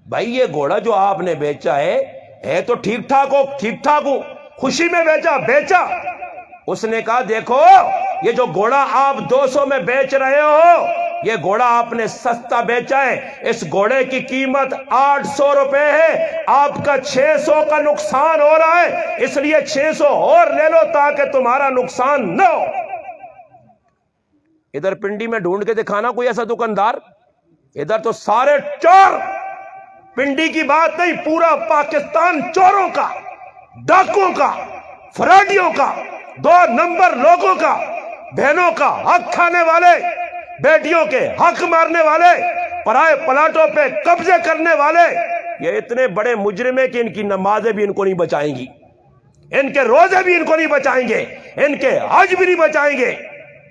بھائی یہ گھوڑا جو آپ نے بیچا ہے تو ٹھیک ٹھاک ہو، خوشی میں بیچا۔ اس نے کہا دیکھو یہ جو گھوڑا آپ 200 میں بیچ رہے ہو، یہ گھوڑا آپ نے سستا بیچا ہے، اس گھوڑے کی قیمت 800 روپے ہے، آپ کا 600 کا نقصان ہو رہا ہے، اس لیے 600 اور لے لو تاکہ تمہارا نقصان نہ ہو۔ ادھر پنڈی میں ڈھونڈ کے دکھانا کوئی ایسا دکاندار، ادھر تو سارے چور، پنڈی کی بات نہیں، پورا پاکستان چوروں کا، ڈاکوں کا، فراڈیوں کا، 2 نمبر لوگوں کا، بہنوں کا حق کھانے والے، بیٹیوں کے حق مارنے والے، پرائے پلاٹوں پہ قبضے کرنے والے، یہ اتنے بڑے مجرم ہیں کہ ان کی نمازیں بھی ان کو نہیں بچائیں گی، ان کے روزے بھی ان کو نہیں بچائیں گے، ان کے حج بھی نہیں بچائیں گے۔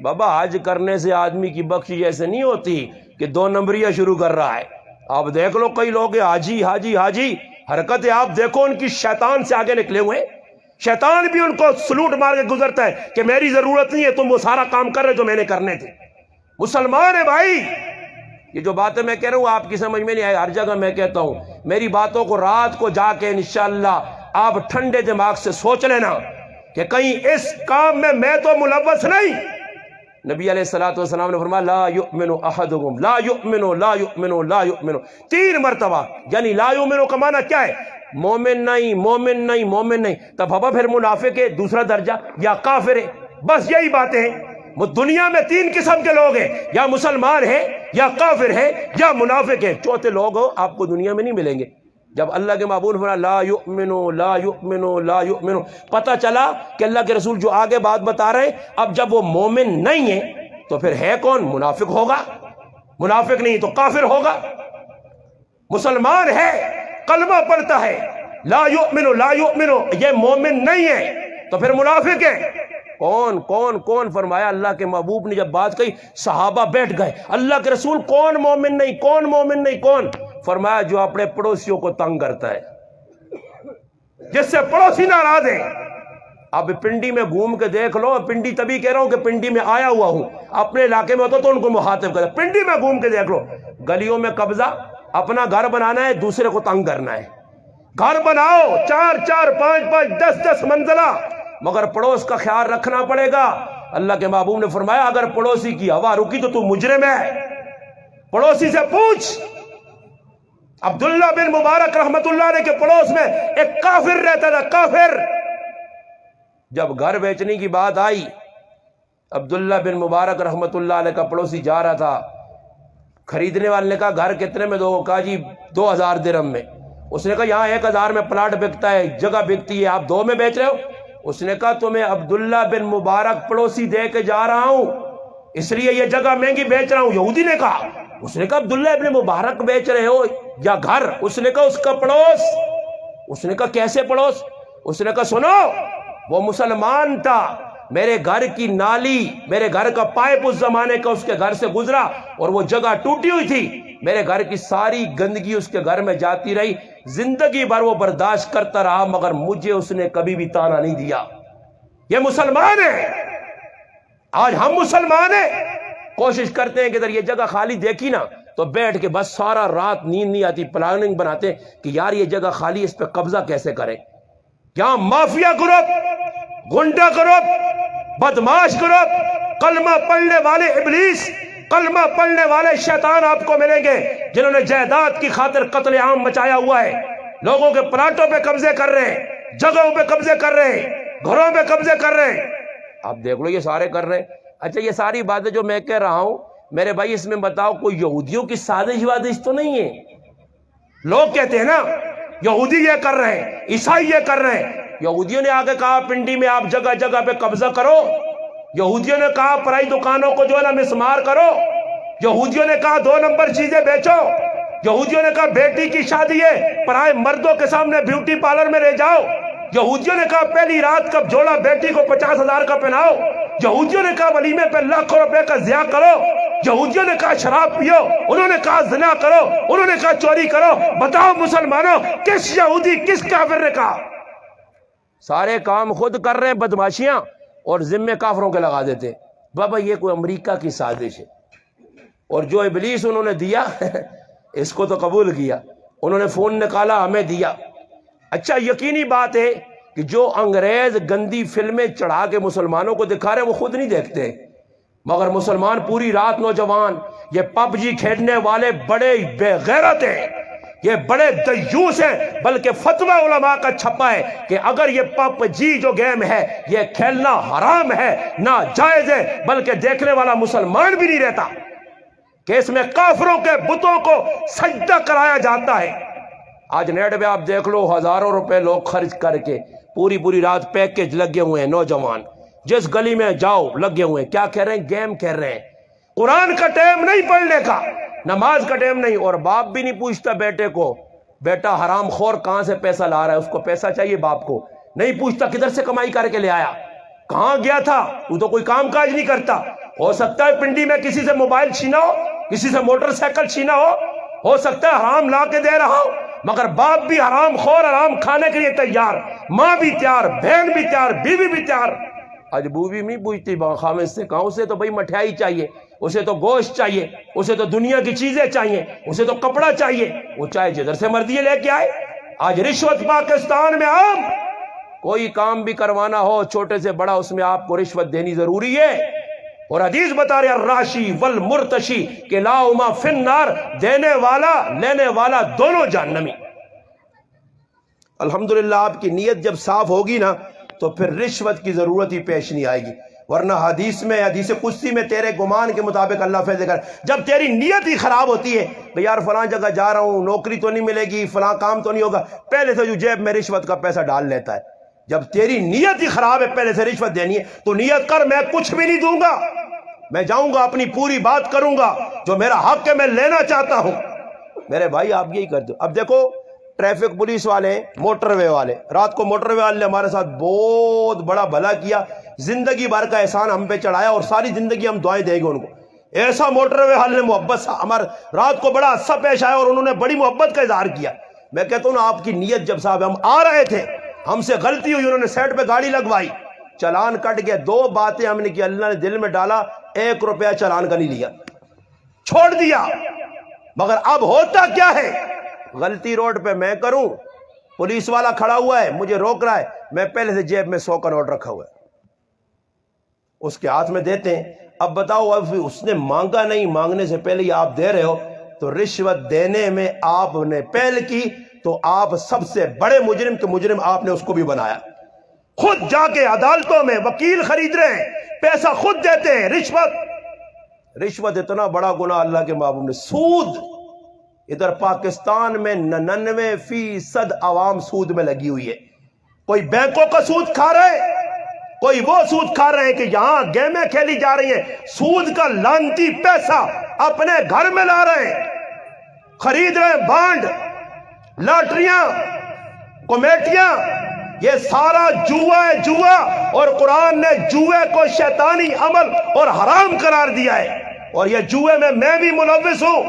بابا حج کرنے سے آدمی کی بخشش ایسے نہیں ہوتی کہ 2 نمبریاں شروع کر رہا ہے۔ آپ دیکھ لو کئی لوگ حاجی حرکتیں آپ دیکھو ان کی، شیطان سے آگے نکلے ہوئے، شیطان بھی ان کو سلوٹ مار کے گزرتا ہے کہ میری ضرورت نہیں ہے، تم وہ سارا کام کر رہے جو میں نے کرنے تھے۔ مسلمان ہے بھائی، یہ جو باتیں میں کہہ رہا ہوں آپ کی سمجھ میں نہیں آئے، ہر جگہ میں کہتا ہوں، میری باتوں کو رات کو جا کے انشاءاللہ آپ ٹھنڈے دماغ سے سوچ لینا کہ کہیں اس کام میں تو ملوث نہیں۔ نبی علیہ السلام نے فرمایا لا یؤمن احدکم، لا یؤمن، لا یؤمن، لا یؤمن، 3 مرتبہ، یعنی لا یؤمن کا معنی کیا ہے؟ مومن نہیں، مومن نہیں، مومن نہیں۔ تب بابا پھر منافق ہے دوسرا درجہ یا کافر ہے، بس یہی باتیں ہیں۔ وہ دنیا میں 3 قسم کے لوگ ہیں، یا مسلمان ہیں، یا کافر ہیں، یا منافق ہیں، چوتھے لوگ آپ کو دنیا میں نہیں ملیں گے۔ جب اللہ کے معبود فرمایا لا یؤمنو لا یؤمنو لا یؤمنو، پتہ چلا کہ اللہ کے رسول جو آگے بات بتا رہے ہیں، اب جب وہ مومن نہیں ہے تو پھر ہے کون؟ منافق ہوگا، منافق نہیں تو کافر ہوگا۔ مسلمان ہے، کلمہ پڑھتا ہے، لا یؤمنو لا یؤمنو، یہ مومن نہیں ہے تو پھر منافق ہے۔ کون کون کون؟ فرمایا اللہ کے محبوب نے جب بات کہی صحابہ بیٹھ گئے، اللہ کے رسول کون مومن نہیں، کون مومن نہیں، کون؟ فرمایا جو اپنے پڑوسیوں کو تنگ کرتا ہے، جس سے پڑوسی ناراض ہیں۔ اب پنڈی میں گھوم کے دیکھ لو، پنڈی تبھی کہہ رہا ہوں کہ پنڈی میں آیا ہوا ہوں، اپنے علاقے میں ہوتا تو ان کو مخاطب کرتا، پنڈی میں گھوم کے دیکھ لو، گلیوں میں قبضہ، اپنا گھر بنانا ہے، دوسرے کو تنگ کرنا ہے۔ گھر بناؤ 4 5 5 10 منزلہ، مگر پڑوس کا خیال رکھنا پڑے گا۔ اللہ کے محبوب نے فرمایا اگر پڑوسی کی ہوا رکی تو مجرم ہے، پڑوسی سے پوچھ۔ عبداللہ بن مبارک رحمت اللہ علیہ کے پڑوس میں ایک کافر رہتا تھا، کافر۔ جب گھر بیچنے کی بات آئی، عبداللہ بن مبارک رحمت اللہ علیہ کا پڑوسی جا رہا تھا، خریدنے والے نے کہا گھر کتنے میں دو؟ کہا جی 2000 درہم میں۔ اس نے کہا یہاں 1000 میں پلاٹ بکتا ہے، جگہ بکتی ہے، آپ 2 میں بیچ رہے ہو؟ اس نے کہا تمہیں عبداللہ بن مبارک پڑوسی دے کے جا رہا ہوں، اس لیے یہ جگہ مہنگی بیچ رہا ہوں۔ یہودی نے کہا، اس نے کہا عبداللہ ابن مبارک بیچ رہے ہو یا گھر؟ اس نے کہا اس کا پڑوس۔ اس نے کہا کیسے پڑوس؟ اس نے کہا سنو، وہ مسلمان تھا، میرے گھر کی نالی، میرے گھر کا پائپ اس زمانے کا اس کے گھر سے گزرا اور وہ جگہ ٹوٹی ہوئی تھی، میرے گھر کی ساری گندگی اس کے گھر میں جاتی رہی، زندگی بھر وہ برداشت کرتا رہا، مگر مجھے اس نے کبھی بھی تانا نہیں دیا۔ یہ مسلمان ہے۔ آج ہم مسلمان ہیں، کوشش کرتے ہیں کہ اگر یہ جگہ خالی دیکھی نا تو بیٹھ کے بس سارا رات نیند نہیں آتی، پلاننگ بناتے کہ یار یہ جگہ خالی، اس پہ قبضہ کیسے کریں۔ یہاں مافیا گروپ، گنڈا گروپ، بدماش گروپ، کلمہ پڑھنے والے ابلیس، کلمہ پڑھنے والے شیطان آپ کو ملیں گے، جنہوں نے جائیداد کی خاطر قتل عام مچایا ہوا ہے، لوگوں کے پلاٹوں پہ قبضے کر رہے ہیں، جگہوں پہ قبضے کر رہے ہیں، گھروں پہ قبضے کر رہے ہیں۔ آپ دیکھ لو یہ سارے کر رہے ہیں۔ اچھا یہ ساری باتیں جو میں کہہ رہا ہوں میرے بھائی، اس میں بتاؤ کوئی یہودیوں کی سازش وادش تو نہیں ہے؟ لوگ کہتے ہیں نا یہودی یہ کر رہے ہیں، عیسائی یہ کر رہے ہیں۔ یہودیوں نے آگے کہا پنڈی میں آپ جگہ جگہ پہ قبضہ کرو، یہودیوں نے کہا پرائی دکانوں کو جو ہے نا مسمار کرو، یہودیوں نے کہا 2 نمبر چیزیں بیچو، یہودیوں نے کہا بیٹی کی شادی ہے پرائے مردوں کے سامنے بیوٹی پارلر میں لے جاؤ، یہودیوں نے کہا پہلی رات کا جوڑا بیٹی کو 50,000 کا پہناؤ، یہودیوں نے کہا ولیمے پہ لاکھوں روپے کا ضیاء کرو، یہودیوں نے کہا شراب پیو، انہوں نے کہا زنا کرو، انہوں نے کہا چوری کرو۔ بتاؤ مسلمانوں کس یہودی کس کافر نے کہا؟ سارے کام خود کر رہے ہیں بدماشیاں اور ذمے کافروں کے لگا دیتے۔ بابا یہ کوئی امریکہ کی سازش ہے، اور جو ابلیس انہوں نے دیا اس کو تو قبول کیا، انہوں نے فون نکالا ہمیں دیا۔ اچھا یقینی بات ہے کہ جو انگریز گندی فلمیں چڑھا کے مسلمانوں کو دکھا رہے ہیں وہ خود نہیں دیکھتے، مگر مسلمان پوری رات نوجوان یہ پب جی کھیلنے والے بڑے بے غیرت ہیں، یہ بڑے دیوس ہیں، بلکہ فتویٰ علماء کا چھپا ہے کہ اگر یہ پب جی جو گیم ہے یہ کھیلنا حرام ہے، ناجائز ہے، بلکہ دیکھنے والا مسلمان بھی نہیں رہتا، کہ اس میں کافروں کے بتوں کو سجدہ کرایا جاتا ہے۔ آج نیٹ پہ آپ دیکھ لو ہزاروں روپے لوگ خرچ کر کے پوری رات پیکج لگے ہوئے ہیں، نوجوان جس گلی میں جاؤ لگے ہوئے ہیں، کیا کہہ رہے ہیں؟ گیم کہہ رہے ہیں۔ قرآن کا ٹائم نہیں پڑھنے کا، نماز کا ٹائم نہیں، اور باپ بھی نہیں پوچھتا بیٹے کو بیٹا حرام خور کہاں سے پیسہ لا رہا ہے، اس کو پیسہ چاہیے، باپ کو نہیں پوچھتا کدھر سے کمائی کر کے لے آیا، کہاں گیا تھا، تو کوئی کام کاج نہیں کرتا۔ ہو سکتا ہے پنڈی میں کسی سے موبائل چھینا ہو، کسی سے موٹر سائیکل چھینا ہو سکتا ہے حرام لا کے دے رہا ہو، مگر باپ بھی حرام خور، حرام کھانے کے لیے تیار، ماں بھی تیار، بہن بھی تیار، بیوی بھی تیار۔ آج بوبی نہیں پوچھتی خامد سے کہاں، اسے تو بھائی مٹھائی چاہیے، اسے تو گوشت چاہیے، اسے تو دنیا کی چیزیں چاہیے، اسے تو کپڑا چاہیے، وہ چاہے جدھر سے مرضی لے کے آئے۔ آج رشوت پاکستان میں عام، کوئی کام بھی کروانا ہو چھوٹے سے بڑا اس میں آپ کو رشوت دینی ضروری ہے۔ اور حدیث بتا رہے الراشی والمرتشی کہ لاہما فی النار، دینے والا لینے والا دونوں جہنمی۔ الحمدللہ آپ کی نیت جب صاف ہوگی نا تو پھر رشوت کی ضرورت ہی پیش نہیں آئے گی، ورنہ حدیث قدسی میں تیرے گمان کے مطابق اللہ فیض کر، جب تیری نیت ہی خراب ہوتی ہے کہ یار فلاں جگہ جا رہا ہوں، نوکری تو نہیں ملے گی، فلاں کام تو نہیں ہوگا، پہلے سے جو جیب میں رشوت کا پیسہ ڈال لیتا ہے۔ جب تیری نیت ہی خراب ہے، پہلے سے رشوت دینی ہے تو نیت کر میں کچھ بھی نہیں دوں گا، میں جاؤں گا اپنی پوری بات کروں گا، جو میرا حق ہے میں لینا چاہتا ہوں۔ میرے بھائی آپ یہی کرتے ہو۔ اب دیکھو ٹریفک پولیس والے، موٹر وے والے، رات کو موٹر وے والے نے ہمارے ساتھ بہت بڑا بھلا کیا، زندگی بھر کا احسان ہم پہ چڑھایا اور ساری زندگی ہم دعائیں دیں گے ان کو۔ ایسا موٹر وے والے نے محبت سے ہمارے رات کو بڑا اچھا پیش آیا اور انہوں نے بڑی محبت کا اظہار کیا۔ میں کہتا ہوں نا آپ کی نیت جب صاحب، ہم آ رہے تھے، ہم سے غلطی ہوئی، انہوں نے سیٹ پہ گاڑی لگوائی، چلان کٹ گیا، دو باتیں ہم نے کی، اللہ نے دل میں ڈالا 1 روپیہ چلان کا نہیں لیا، چھوڑ دیا۔ مگر اب ہوتا کیا ہے، غلطی روڈ پہ میں کروں، پولیس والا کھڑا ہوا ہے مجھے روک رہا ہے، میں پہلے سے جیب میں 100 کا نوٹ رکھا ہوا ہے، اس کے ہاتھ میں دیتے ہیں۔ اب بتاؤ، اب اس نے مانگا نہیں، مانگنے سے پہلے ہی آپ دے رہے ہو، تو رشوت دینے میں آپ نے پہل کی تو آپ سب سے بڑے مجرم کے مجرم آپ نے اس کو بھی بنایا۔ خود جا کے عدالتوں میں وکیل خرید رہے ہیں، پیسہ خود دیتے ہیں۔ رشوت اتنا بڑا گناہ اللہ کے محبوب نے۔ سود، ادھر پاکستان میں 99% عوام سود میں لگی ہوئی ہے۔ کوئی بینکوں کا سود کھا رہے ہیں، کوئی وہ سود کھا رہے ہیں کہ یہاں گیمیں کھیلی جا رہی ہیں، سود کا لعنتی پیسہ اپنے گھر میں لا رہے ہیں، خرید رہے ہیں بانڈ، لاٹریاں، کمیٹیاں، یہ سارا جوا ہے، جوا۔ اور قرآن نے جوے کو شیطانی عمل اور حرام قرار دیا ہے، اور یہ جوے میں بھی ملوث ہوں،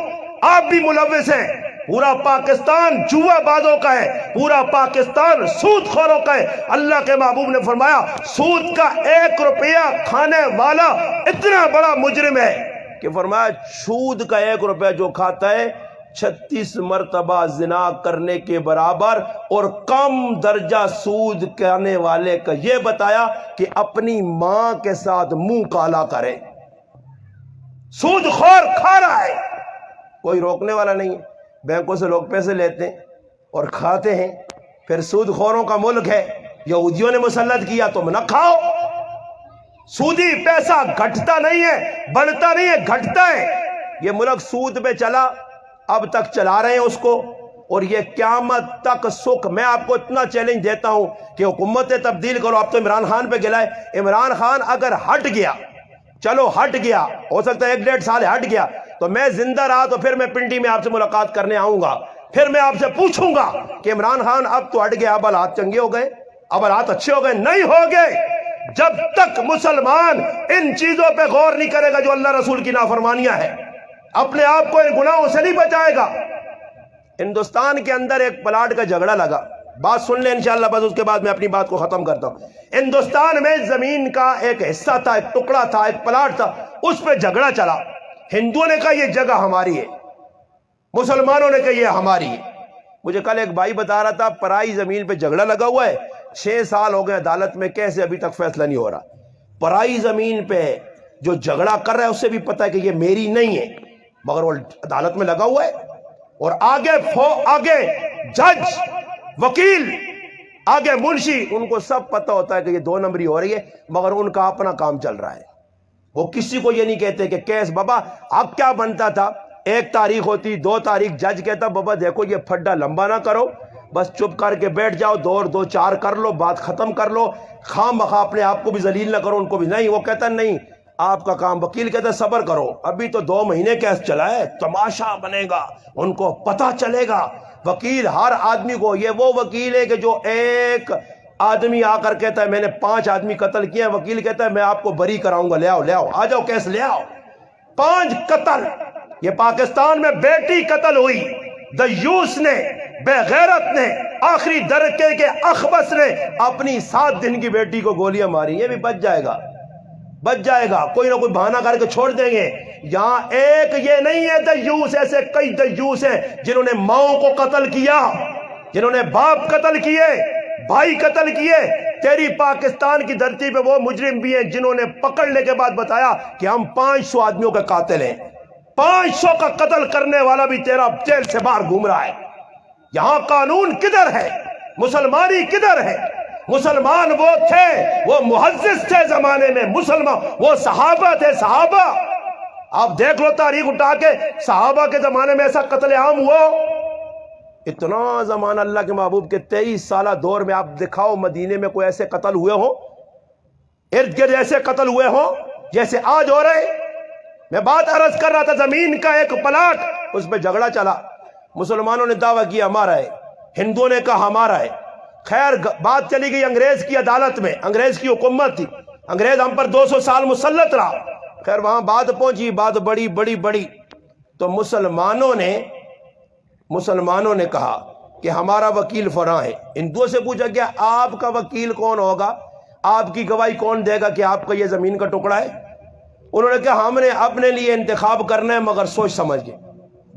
آپ بھی ملوث ہیں۔ پورا پاکستان جوا بازوں کا ہے، پورا پاکستان سود خوروں کا ہے۔ اللہ کے محبوب نے فرمایا سود کا 1 روپیہ کھانے والا اتنا بڑا مجرم ہے کہ فرمایا سود کا 1 روپیہ جو کھاتا ہے 36 مرتبہ زنا کرنے کے برابر، اور کم درجہ سود کھانے والے کا یہ بتایا کہ اپنی ماں کے ساتھ منہ کالا کرے۔ سود خور کھا رہا ہے، کوئی روکنے والا نہیں ہے۔ بینکوں سے لوگ پیسے لیتے ہیں اور کھاتے ہیں، پھر سود خوروں کا ملک ہے، یہودیوں نے مسلط کیا، تم نہ کھاؤ۔ سودی پیسہ گھٹتا نہیں ہے، بڑھتا نہیں ہے، گھٹتا ہے۔ یہ ملک سود پہ چلا، اب تک چلا رہے ہیں اس کو، اور یہ قیامت تک سکھ۔ میں آپ کو اتنا چیلنج دیتا ہوں کہ حکومت تبدیل کرو۔ اب تو عمران خان پہ گلا ہے، عمران خان اگر ہٹ گیا، چلو ہٹ گیا، ہو سکتا ہے 1-1.5 سال ہٹ گیا، تو میں زندہ رہا تو پھر میں پنڈی میں آپ سے ملاقات کرنے آؤں گا، پھر میں آپ سے پوچھوں گا کہ عمران خان اب تو ہٹ گیا، اب حالات چنگے ہو گئے، اب حالات اچھے ہو گئے؟ نہیں ہو گئے۔ جب تک مسلمان ان چیزوں پہ غور نہیں کرے گا جو اللہ رسول کی نافرمانیاں ہیں، اپنے آپ کو ان گناہوں سے نہیں بچائے گا۔ ہندوستان کے اندر ایک پلاٹ کا جھگڑا لگا، بات سن لیں انشاءاللہ، بس اس کے بعد میں اپنی بات کو ختم کرتا ہوں۔ ہندوستان میں زمین کا ایک حصہ تھا، ایک ٹکڑا تھا، ایک پلاٹ تھا، اس پہ جھگڑا چلا۔ ہندوؤں نے کہا یہ جگہ ہماری ہے، مسلمانوں نے کہا یہ ہماری ہے۔ مجھے کل ایک بھائی بتا رہا تھا پرائی زمین پہ جھگڑا لگا ہوا ہے، 6 سال ہو گئے عدالت میں، کیسے ابھی تک فیصلہ نہیں ہو رہا۔ پرائی زمین پہ جو جھگڑا کر رہا ہے اسے بھی پتا ہے کہ یہ میری نہیں ہے، مگر وہ عدالت میں لگا ہوا ہے، اور آگے جج، وکیل، آگے منشی، ان کو سب پتا ہوتا ہے کہ یہ 2 نمبری ہو رہی ہے، مگر ان کا اپنا کام چل رہا ہے۔ وہ کسی کو یہ نہیں کہتے کہ کیس بابا اب کیا بنتا تھا، 1 تاریخ ہوتی، 2 تاریخ، جج کہتا بابا دیکھو یہ پھڈا لمبا نہ کرو، بس چپ کر کے بیٹھ جاؤ، 2 اور 2 4 کر لو، بات ختم کر لو، خواہ مخواہ اپنے آپ کو بھی ذلیل نہ کرو، ان کو بھی نہیں۔ وہ کہتا نہیں آپ کا کام، وکیل کہتا ہے صبر کرو، ابھی تو 2 مہینے کیس چلا ہے، تماشا بنے گا، ان کو پتہ چلے گا۔ وکیل ہر آدمی کو، یہ وہ وکیل ہے کہ جو ایک آدمی آ کر کہتا ہے میں نے 5 آدمی قتل کیا ہے، وکیل کہتا ہے میں آپ کو بری کراؤں گا، لے آؤ آ جاؤ کیس لے آؤ۔ 5 قتل، یہ پاکستان میں بیٹی قتل ہوئی، دیوس نے بے غیرت نے، آخری درجے کے اخبث نے اپنی 7 دن کی بیٹی کو گولیاں ماری. یہ بھی بچ جائے گا، بچ جائے گا، کوئی نہ کوئی بہانہ کر کے چھوڑ دیں گے. یہاں ایک یہ نہیں ہے دیوس، ایسے کئی دیوس ہیں جنہوں نے ماؤں کو قتل کیا، جنہوں نے باپ قتل کیے، بھائی قتل کیے. تیری پاکستان کی دھرتی پہ وہ مجرم بھی ہیں جنہوں نے پکڑنے کے بعد بتایا کہ ہم 500 آدمیوں کے قاتل ہیں. 500 کا قتل کرنے والا بھی تیرا جیل سے باہر گھوم رہا ہے. یہاں قانون کدھر ہے؟ مسلمانی کدھر ہے؟ مسلمان وہ تھے، وہ محدث تھے زمانے میں، مسلمان وہ صحابہ تھے. صحابہ آپ دیکھ لو تاریخ اٹھا کے، صحابہ کے زمانے میں ایسا قتل عام ہوا. اتنا زمانہ اللہ کے محبوب کے 23 سالہ دور میں آپ دکھاؤ مدینے میں کوئی ایسے قتل ہوئے ہوں، ارد گرد ایسے قتل ہوئے ہوں جیسے آج ہو رہے. میں بات عرض کر رہا تھا، زمین کا ایک پلاٹ، اس پہ جھگڑا چلا. مسلمانوں نے دعویٰ کیا ہمارا ہے، ہندوؤں نے کہا ہمارا ہے. خیر بات چلی گئی انگریز کی عدالت میں، انگریز کی حکومت تھی، انگریز ہم پر 200 سال مسلط رہا. خیر وہاں بات پہنچی، بات بڑی بڑی بڑی، تو مسلمانوں نے کہا کہ ہمارا وکیل فلاں ہے. ہندوؤں سے پوچھا گیا آپ کا وکیل کون ہوگا، آپ کی گواہی کون دے گا کہ آپ کا یہ زمین کا ٹکڑا ہے؟ انہوں نے کہا ہم نے اپنے لیے انتخاب کرنا ہے مگر سوچ سمجھ کے.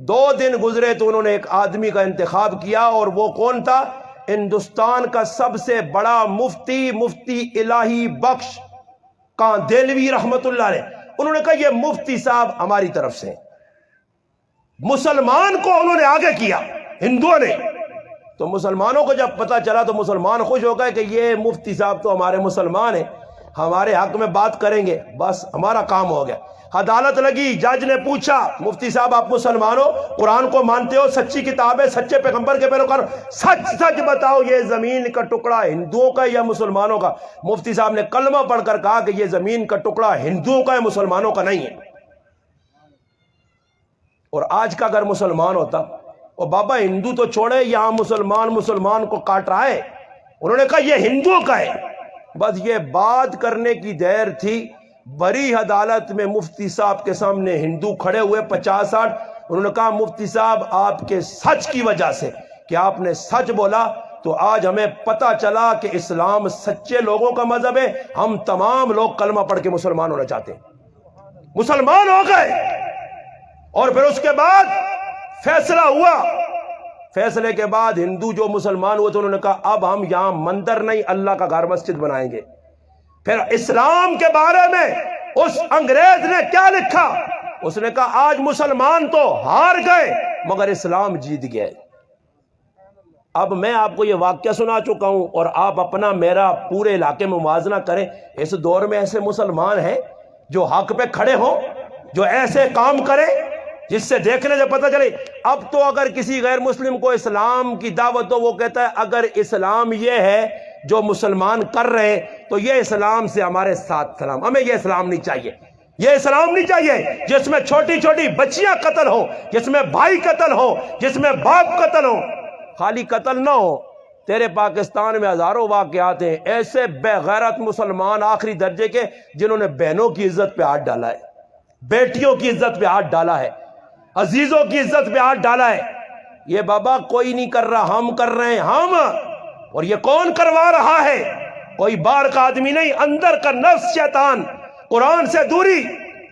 2 دن گزرے تو انہوں نے ایک آدمی کا انتخاب کیا، اور وہ کون تھا؟ ہندوستان کا سب سے بڑا مفتی الہی بخش کاندیلوی رحمت اللہ علیہ. انہوں نے کہا یہ مفتی صاحب ہماری طرف سے. مسلمان کو انہوں نے آگے کیا، ہندوؤں نے. تو مسلمانوں کو جب پتا چلا تو مسلمان خوش ہو گئے کہ یہ مفتی صاحب تو ہمارے مسلمان ہیں، ہمارے حق میں بات کریں گے، بس ہمارا کام ہو گیا. عدالت لگی، جج نے پوچھا مفتی صاحب آپ مسلمان ہو، قرآن کو مانتے ہو، سچی کتاب ہے، سچے پیغمبر کے پیروکار، سچ بتاؤ یہ زمین کا ٹکڑا ہندوؤں کا یا مسلمانوں کا؟ مفتی صاحب نے کلمہ پڑھ کر کہا کہ یہ زمین کا ٹکڑا ہندوؤں کا ہے، مسلمانوں کا نہیں ہے. اور آج کا اگر مسلمان ہوتا، اور بابا ہندو تو چھوڑے، یہاں مسلمان کو کاٹ رہا ہے، انہوں نے کہا یہ ہندوؤں کا ہے. بس یہ بات کرنے کی دیر تھی. بڑی عدالت میں مفتی صاحب کے سامنے ہندو کھڑے ہوئے 50-60. انہوں نے کہا مفتی صاحب آپ کے سچ کی وجہ سے کہ آپ نے سچ بولا تو آج ہمیں پتہ چلا کہ اسلام سچے لوگوں کا مذہب ہے. ہم تمام لوگ کلمہ پڑھ کے مسلمان ہونا چاہتے ہیں. مسلمان ہو گئے. اور پھر اس کے بعد فیصلہ ہوا. فیصلے کے بعد ہندو جو مسلمان ہوئے تو انہوں نے کہا اب ہم یہاں مندر نہیں اللہ کا گھر مسجد بنائیں گے. پھر اسلام کے بارے میں اس انگریز نے کیا لکھا؟ اس نے کہا آج مسلمان تو ہار گئے مگر اسلام جیت گئے. اب میں آپ کو یہ واقعہ سنا چکا ہوں اور آپ اپنا میرا پورے علاقے میں موازنہ کریں. اس دور میں ایسے مسلمان ہیں جو حق پہ کھڑے ہوں، جو ایسے کام کریں جس سے دیکھنے سے پتہ چلے. اب تو اگر کسی غیر مسلم کو اسلام کی دعوت ہو، وہ کہتا ہے اگر اسلام یہ ہے جو مسلمان کر رہے ہیں تو یہ اسلام سے ہمارے ساتھ سلام، ہمیں یہ اسلام نہیں چاہیے. یہ اسلام نہیں چاہیے جس میں چھوٹی چھوٹی بچیاں قتل ہو، جس میں بھائی قتل ہو، جس میں باپ قتل ہو. خالی قتل نہ ہو، تیرے پاکستان میں ہزاروں واقعات ہیں ایسے بے غیرت مسلمان آخری درجے کے جنہوں نے بہنوں کی عزت پہ ہاتھ ڈالا ہے، بیٹیوں کی عزت پہ ہاتھ ڈالا ہے، عزیزوں کی عزت پہ ہاتھ ڈالا ہے. یہ بابا کوئی نہیں کر رہا، ہم کر رہے ہیں ہم. اور یہ کون کروا رہا ہے؟ کوئی باہر کا آدمی نہیں، اندر کا نفس شیطان. قرآن سے دوری،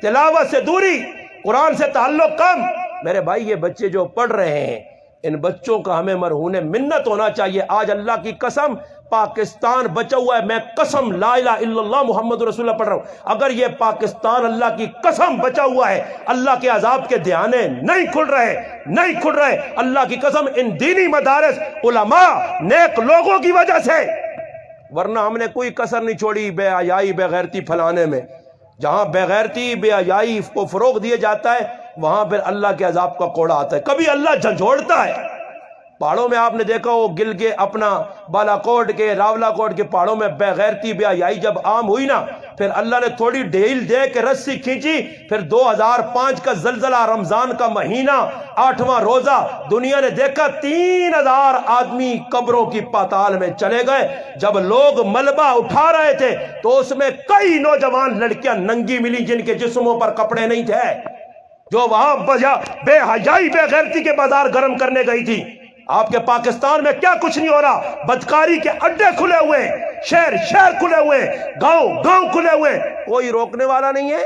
تلاوت سے دوری، قرآن سے تعلق کم. میرے بھائی یہ بچے جو پڑھ رہے ہیں ان بچوں کا ہمیں مرہون منت ہونا چاہیے. آج اللہ کی قسم پاکستان بچا ہوا ہے. میں قسم لا الہ الا اللہ محمد رسول اللہ پڑھ رہا ہوں. اگر یہ پاکستان اللہ کی قسم بچا ہوا ہے، اللہ کے عذاب کے دھیانے نہیں کھل رہے. اللہ کی قسم ان دینی مدارس علماء نیک لوگوں کی وجہ سے، ورنہ ہم نے کوئی کسر نہیں چھوڑی بے حیائی بے غیرتی پھیلانے میں. جہاں بے غیرتی بے حیائی کو فروغ دیا جاتا ہے وہاں پھر اللہ کے عذاب کا کوڑا آتا ہے. کبھی اللہ جھنجھوڑتا ہے. پہاڑوں میں آپ نے دیکھا وہ گل کے اپنا بالا کوٹ کے راولا کوٹ کے پہاڑوں میں بے غیرتی بے حیائی جب عام ہوئی نا، پھر اللہ نے تھوڑی ڈھیل دے کے رسی کھینچی. پھر 2005 کا زلزلہ، رمضان کا مہینہ، 8واں روزہ، دنیا نے دیکھا 3000 آدمی قبروں کی پاتال میں چلے گئے. جب لوگ ملبہ اٹھا رہے تھے تو اس میں کئی نوجوان لڑکیاں ننگی ملی جن کے جسموں پر کپڑے نہیں تھے، جو وہاں بے حیائی بے غیرتی کے بازار گرم کرنے گئی تھی. آپ کے پاکستان میں کیا کچھ نہیں ہو رہا، بدکاری کے اڈے کھلے ہوئے، شہر شہر کھلے ہوئے، گاؤں گاؤں کھلے ہوئے، کوئی روکنے والا نہیں ہے۔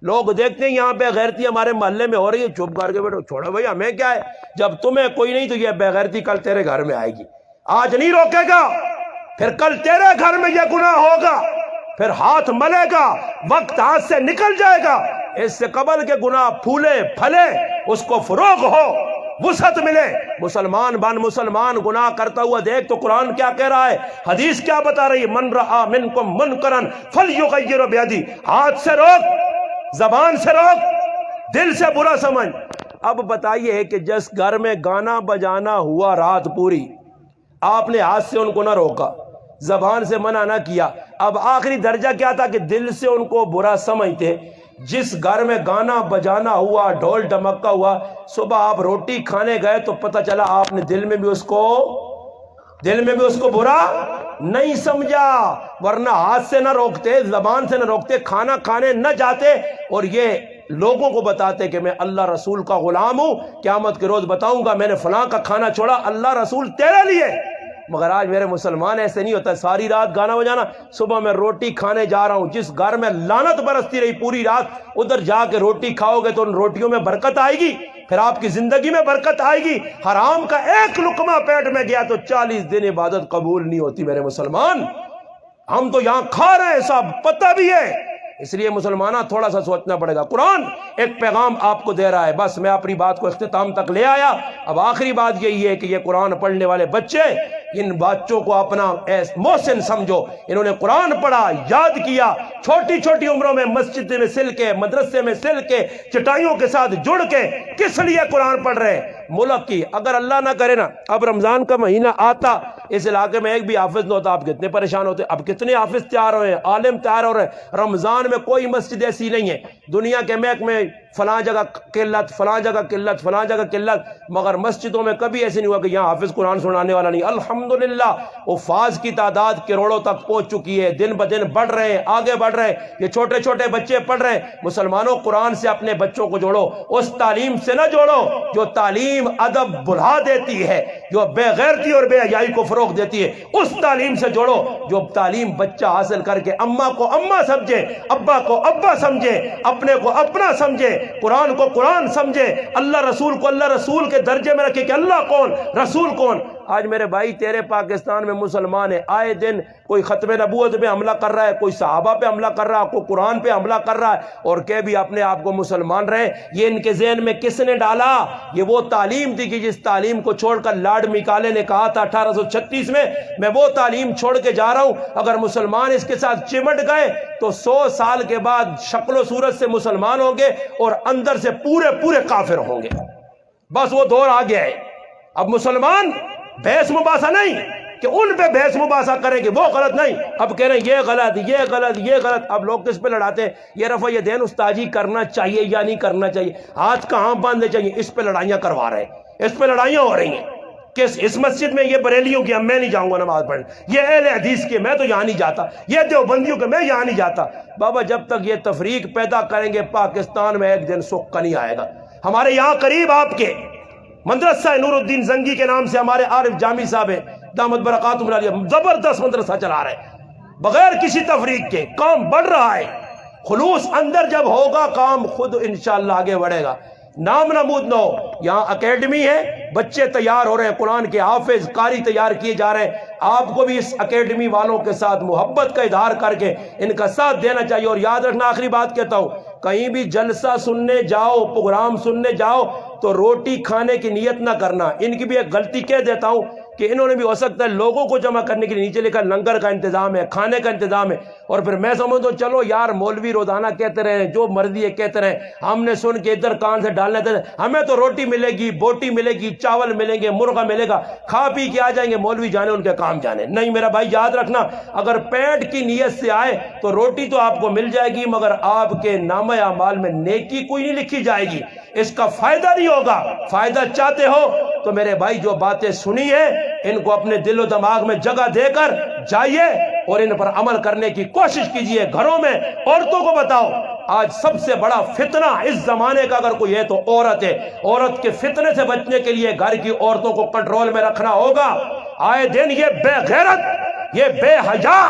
لوگ دیکھتے ہیں یہاں بے غیرتی ہمارے محلے میں ہو رہی ہے، چپ کر کے بیٹھو، چھوڑو بھائی ہمیں کیا ہے، جب تمہیں کوئی نہیں تو یہ بے غیرتی کل تیرے گھر میں آئے گی، آج نہیں روکے گا پھر کل تیرے گھر میں یہ گناہ ہوگا، پھر ہاتھ ملے گا، وقت ہاتھ سے نکل جائے گا۔ اس سے قبل کے گناہ پھولے پھلے، اس کو فروغ ہو، وسعت ملے، مسلمان بن، مسلمان گناہ کرتا ہوا دیکھ تو قرآن کیا کہہ رہا ہے، حدیث کیا بتا رہی ہے، من رآ منکم منکرا فلیغیرہ بیدی، ہاتھ سے روک، زبان سے روک، دل سے برا سمجھ۔ اب بتائیے کہ جس گھر میں گانا بجانا ہوا رات پوری، آپ نے ہاتھ سے ان کو نہ روکا، زبان سے منع نہ کیا، اب آخری درجہ کیا تھا کہ دل سے ان کو برا سمجھتے۔ جس گھر میں گانا بجانا ہوا، ڈھول ڈمکا ہوا، صبح آپ روٹی کھانے گئے تو پتہ چلا آپ نے دل میں بھی اس کو برا نہیں سمجھا، ورنہ ہاتھ سے نہ روکتے، زبان سے نہ روکتے، کھانا کھانے نہ جاتے اور یہ لوگوں کو بتاتے کہ میں اللہ رسول کا غلام ہوں، قیامت کے روز بتاؤں گا میں نے فلاں کا کھانا چھوڑا اللہ رسول تیرے لیے۔ مگر آج میرے مسلمان ایسے نہیں ہوتا، ساری رات گانا بجانا، صبح میں روٹی کھانے جا رہا ہوں، جس گھر میں لعنت برستی رہی پوری رات، ادھر جا کے روٹی کھاؤ گے تو ان روٹیوں میں برکت آئے گی، پھر آپ کی زندگی میں برکت آئے گی۔ حرام کا ایک لقمہ پیٹ میں گیا تو 40 دن عبادت قبول نہیں ہوتی میرے مسلمان۔ ہم تو یہاں کھا رہے ہیں، سب پتہ بھی ہے، اس لیے مسلمانہ تھوڑا سا سوچنا پڑے گا۔ قرآن ایک پیغام آپ کو دے رہا ہے، بس میں اپنی بات کو اختتام تک لے آیا۔ اب آخری بات یہی ہے کہ یہ قرآن پڑھنے والے بچے، ان بچوں کو اپنا محسن سمجھو، انہوں نے قرآن پڑھا، یاد کیا، چھوٹی چھوٹی عمروں میں مسجد میں سل کے، مدرسے میں سل کے، چٹائیوں کے ساتھ جڑ کے کس لیے قرآن پڑھ رہے ہیں؟ ملک کی، اگر اللہ نہ کرے نا اب رمضان کا مہینہ آتا، اس علاقے میں ایک بھی حافظ نہ ہوتا، آپ کتنے پریشان ہوتے۔ اب کتنے حافظ تیار ہوئے ہیں، عالم تیار ہو رہے ہیں۔ رمضان میں کوئی مسجد ایسی نہیں ہے، دنیا کے محکمے فلاں جگہ قلت، فلاں جگہ قلت، فلاں جگہ قلت، مگر مسجدوں میں کبھی ایسے نہیں ہوا کہ یہاں حافظ قرآن سنانے والا نہیں۔ الحمدللہ حفاظ کی تعداد کروڑوں تک پہنچ چکی ہے، دن بدن بڑھ رہے ہیں، آگے بڑھ رہے ہیں، یہ چھوٹے چھوٹے بچے پڑھ رہے ہیں۔ مسلمانوں، قرآن سے اپنے بچوں کو جوڑو، اس تعلیم سے نہ جوڑو جو تعلیم ادب بھلا دیتی ہے، جو بے غیرتی اور بے حیائی کو فروغ دیتی ہے، اس تعلیم سے جوڑو جو تعلیم بچہ حاصل کر کے اماں کو اماں سمجھے، ابا کو ابا سمجھے، اپنے کو اپنا سمجھے، قرآن کو قرآن سمجھے، اللہ رسول کو اللہ رسول کے درجے میں رکھے کہ اللہ کون، رسول کون۔ آج میرے بھائی تیرے پاکستان میں مسلمان ہیں، آئے دن کوئی ختم نبوت پہ حملہ کر رہا ہے، کوئی صحابہ پہ حملہ کر رہا ہے، کوئی قرآن پہ حملہ کر رہا ہے، اور کہ بھی اپنے آپ کو مسلمان رہے۔ یہ ان کے ذہن میں کس نے ڈالا؟ یہ وہ تعلیم تھی کہ جس تعلیم کو چھوڑ کر لارڈ میکالے نے کہا تھا 1836 میں وہ تعلیم چھوڑ کے جا رہا ہوں۔ اگر مسلمان اس کے ساتھ چمٹ گئے تو 100 سال کے بعد شکل و صورت سے مسلمان ہوں گے اور اندر سے پورے کافر ہوں گے۔ بس وہ دور آ گیا ہے۔ اب مسلمان بحث مباحثہ نہیں کہ ان پہ بحث مباحثہ کریں کہ وہ غلط نہیں، اب کہہ رہے ہیں یہ غلط، یہ غلط، یہ غلط۔ اب لوگ کس پہ لڑاتے ہیں؟ یہ رفع یدین استاجی کرنا چاہیے یا نہیں کرنا چاہیے، ہاتھ کہاں باندھنے چاہیے، اس پہ لڑائیاں کروا رہے ہیں، اس پہ لڑائیاں ہو رہی ہیں کہ اس مسجد میں یہ بریلیوں کی میں نہیں جاؤں گا نماز پڑھنے، یہ اہل حدیث کی میں تو یہاں نہیں جاتا، یہ دیوبندیوں کے میں یہاں نہیں جاتا۔ بابا جب تک یہ تفریق پیدا کریں گے پاکستان میں ایک دن سکھ کا نہیں آئے گا۔ ہمارے یہاں قریب آپ کے مدرسہ نور الدین زنگی کے نام سے ہمارے عارف جامی صاحب ہیں دامت برکاتہم العالیہ، زبردست مدرسہ چلا رہے ہیں بغیر کسی تفریق کے، کام بڑھ رہا ہے۔ خلوص اندر جب ہوگا کام خود انشاءاللہ آگے بڑھے گا، نام نمود نہ ہو۔ یہاں اکیڈمی ہے، بچے تیار ہو رہے ہیں، قرآن کے حافظ قاری تیار کیے جا رہے ہیں۔ آپ کو بھی اس اکیڈمی والوں کے ساتھ محبت کا اظہار کر کے ان کا ساتھ دینا چاہیے۔ اور یاد رکھنا، آخری بات کہتا ہوں، کہیں بھی جلسہ سننے جاؤ، پروگرام سننے جاؤ تو روٹی کھانے کی نیت نہ کرنا۔ ان کی بھی ایک غلطی کہہ دیتا ہوں کہ انہوں نے بھی ہو سکتا ہے لوگوں کو جمع کرنے کے لیے نیچے لکھا لنگر کا انتظام ہے، کھانے کا انتظام ہے، اور پھر میں سمجھتا ہوں چلو یار مولوی روزانہ کہتے رہے، جو مرضی ہے کہتے رہے، ہم نے سن کے ادھر کان سے ڈالنے تھے، ہمیں تو روٹی ملے گی، بوٹی ملے گی، چاول ملیں گے، مرغا ملے گا، کھا پی کے آ جائیں گے، مولوی جانے ان کے کام جانے۔ نہیں میرا بھائی، یاد رکھنا، اگر پیٹ کی نیت سے آئے تو روٹی تو آپ کو مل جائے گی، مگر آپ کے نامہ اعمال میں نیکی کوئی نہیں لکھی جائے گی، اس کا فائدہ نہیں ہوگا۔ فائدہ چاہتے ہو تو میرے بھائی جو باتیں سنی ہے ان کو اپنے دل و دماغ میں جگہ دے کر جائیے اور ان پر عمل کرنے کی کوشش کیجئے۔ گھروں میں عورتوں کو بتاؤ آج سب سے بڑا فتنہ اس زمانے کا اگر کوئی ہے تو عورت ہے. عورت کے فتنے سے بچنے کے لیے گھر کی عورتوں کو کنٹرول میں رکھنا ہوگا. آئے دن یہ بے غیرت، یہ بے حیا،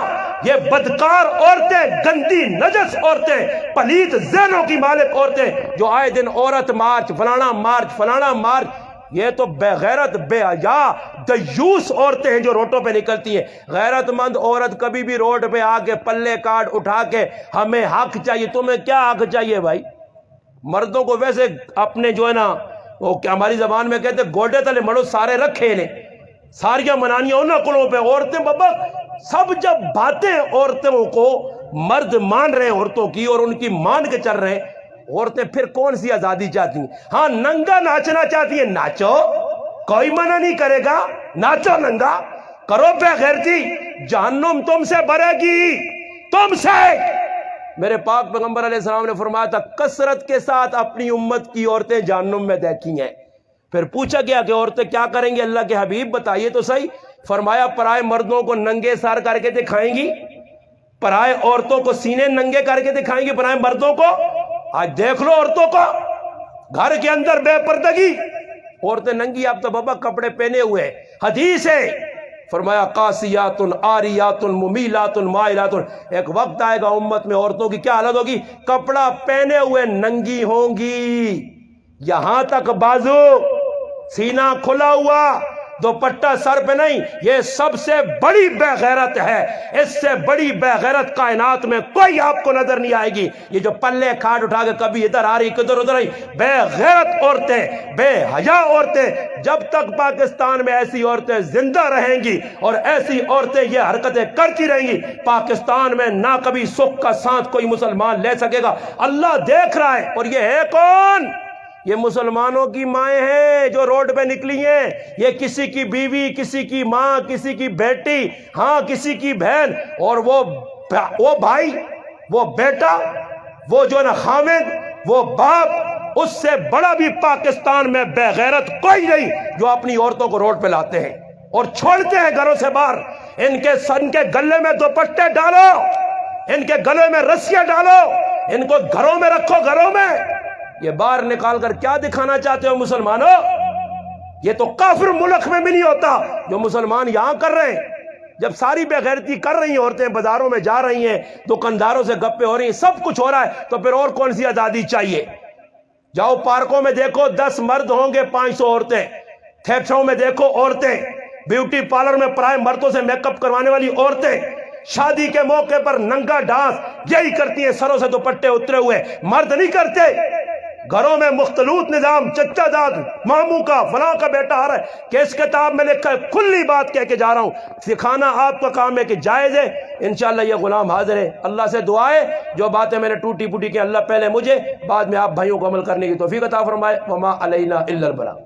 یہ بدکار عورتیں، گندی نجس عورتیں، پلید ذہنوں کی مالک عورتیں جو آئے دن عورت مارچ، فلانا مارچ، فلانا مارچ، یہ تو بے غیرت، بے حیا، دیوس عورتیں ہیں جو روڈوں پہ نکلتی ہیں. غیرت مند عورت کبھی بھی روڈ پہ آ کے پلے کارڈ اٹھا کے ہمیں حق چاہیے. تمہیں کیا حق چاہیے بھائی؟ مردوں کو ویسے اپنے جو ہے نا وہ ہماری زبان میں کہتے گوڈے تلے مڑو سارے رکھے نے، ساریاں منانیاں انہوں کلوں پہ. عورتیں بابا سب جب باتیں عورتوں کو مرد مان رہے ہیں عورتوں کی اور ان کی مان کے چل رہے ہیں، عورتیں پھر کون سی آزادی چاہتی ہیں؟ ہاں ننگا ناچنا چاہتی ہیں، ناچو، کوئی منع نہیں کرے گا، ناچو ننگا، کرو بے غیرتی، جہنم تم سے بھرے گی، تم سے. میرے پاک پیغمبر علیہ السلام نے فرمایا تھا کثرت کے ساتھ اپنی امت کی عورتیں جہنم میں دیکھی ہیں. پھر پوچھا گیا کہ عورتیں کیا کریں گی اللہ کے حبیب بتائیے تو صحیح. فرمایا پرائے مردوں کو ننگے سر کر کے دکھائیں گی، پرائے عورتوں کو سینے ننگے کر کے دکھائیں گی، پرائے مردوں کو. آج دیکھ لو عورتوں کو گھر کے اندر بے پردگی، عورتیں ننگی، اب تو بابا کپڑے پہنے ہوئے. حدیث ہے فرمایا قاسیات عاریات ممیلات مائلات. ایک وقت آئے گا امت میں عورتوں کی کیا حالت ہوگی؟ کپڑا پہنے ہوئے ننگی ہوں گی، یہاں تک بازو، سینہ کھلا ہوا، دوپٹہ سر پہ نہیں. یہ سب سے بڑی بے غیرت ہے. اس سے بڑی بے غیرت کائنات میں کوئی آپ کو نظر نہیں آئے گی. یہ جو پلے کھاٹ اٹھا کے کبھی ادھر آ رہی کدھر ادھر آئی، بے غیرت عورتیں، بے حیا عورتیں. جب تک پاکستان میں ایسی عورتیں زندہ رہیں گی اور ایسی عورتیں یہ حرکتیں کرتی رہیں گی، پاکستان میں نہ کبھی سکھ کا سانس کوئی مسلمان لے سکے گا. اللہ دیکھ رہا ہے. اور یہ ہے کون؟ یہ مسلمانوں کی مائیں ہیں جو روڈ پہ نکلی ہیں. یہ کسی کی بیوی، کسی کی ماں، کسی کی بیٹی، ہاں کسی کی بہن، اور وہ بھائی، وہ بیٹا، وہ جو نا خامد، وہ باپ، اس سے بڑا بھی پاکستان میں بے غیرت کوئی نہیں جو اپنی عورتوں کو روڈ پہ لاتے ہیں اور چھوڑتے ہیں گھروں سے باہر. ان کے گلے میں دوپٹے ڈالو، ان کے گلے میں رسیاں ڈالو، ان کو گھروں میں رکھو، گھروں میں. یہ باہر نکال کر کیا دکھانا چاہتے ہو مسلمانوں؟ یہ تو کافر ملک میں بھی نہیں ہوتا جو مسلمان یہاں کر رہے ہیں. جب ساری بے غیرتی کر رہی ہیں عورتیں، بازاروں میں جا رہی ہیں، دکانداروں سے گپے ہو رہی ہیں، سب کچھ ہو رہا ہے، تو پھر اور کون سی آزادی چاہیے؟ جاؤ پارکوں میں دیکھو 10 مرد ہوں گے 500 عورتیں. تھیٹروں میں دیکھو عورتیں، بیوٹی پارلر میں پرائے مردوں سے میک اپ کروانے والی عورتیں، شادی کے موقع پر ننگا ڈانس یہی کرتی ہیں، سروں سے دوپٹے اترے ہوئے. مرد نہیں کرتے. گھروں میں مختلط نظام، چچا داد، ماموں کا، فلاں کا بیٹا آ رہا ہے کہ اس کتاب میں لکھا ہے. کھلی بات کہہ کے جا رہا ہوں، سکھانا آپ کا کام ہے کہ جائز ہے. انشاءاللہ یہ غلام حاضر ہے. اللہ سے دعا ہے جو باتیں میں نے ٹوٹی پوٹی کہ اللہ پہلے مجھے بعد میں آپ بھائیوں کو عمل کرنے کی توفیق عطا فرمائے. وما علینا الا البلاغ.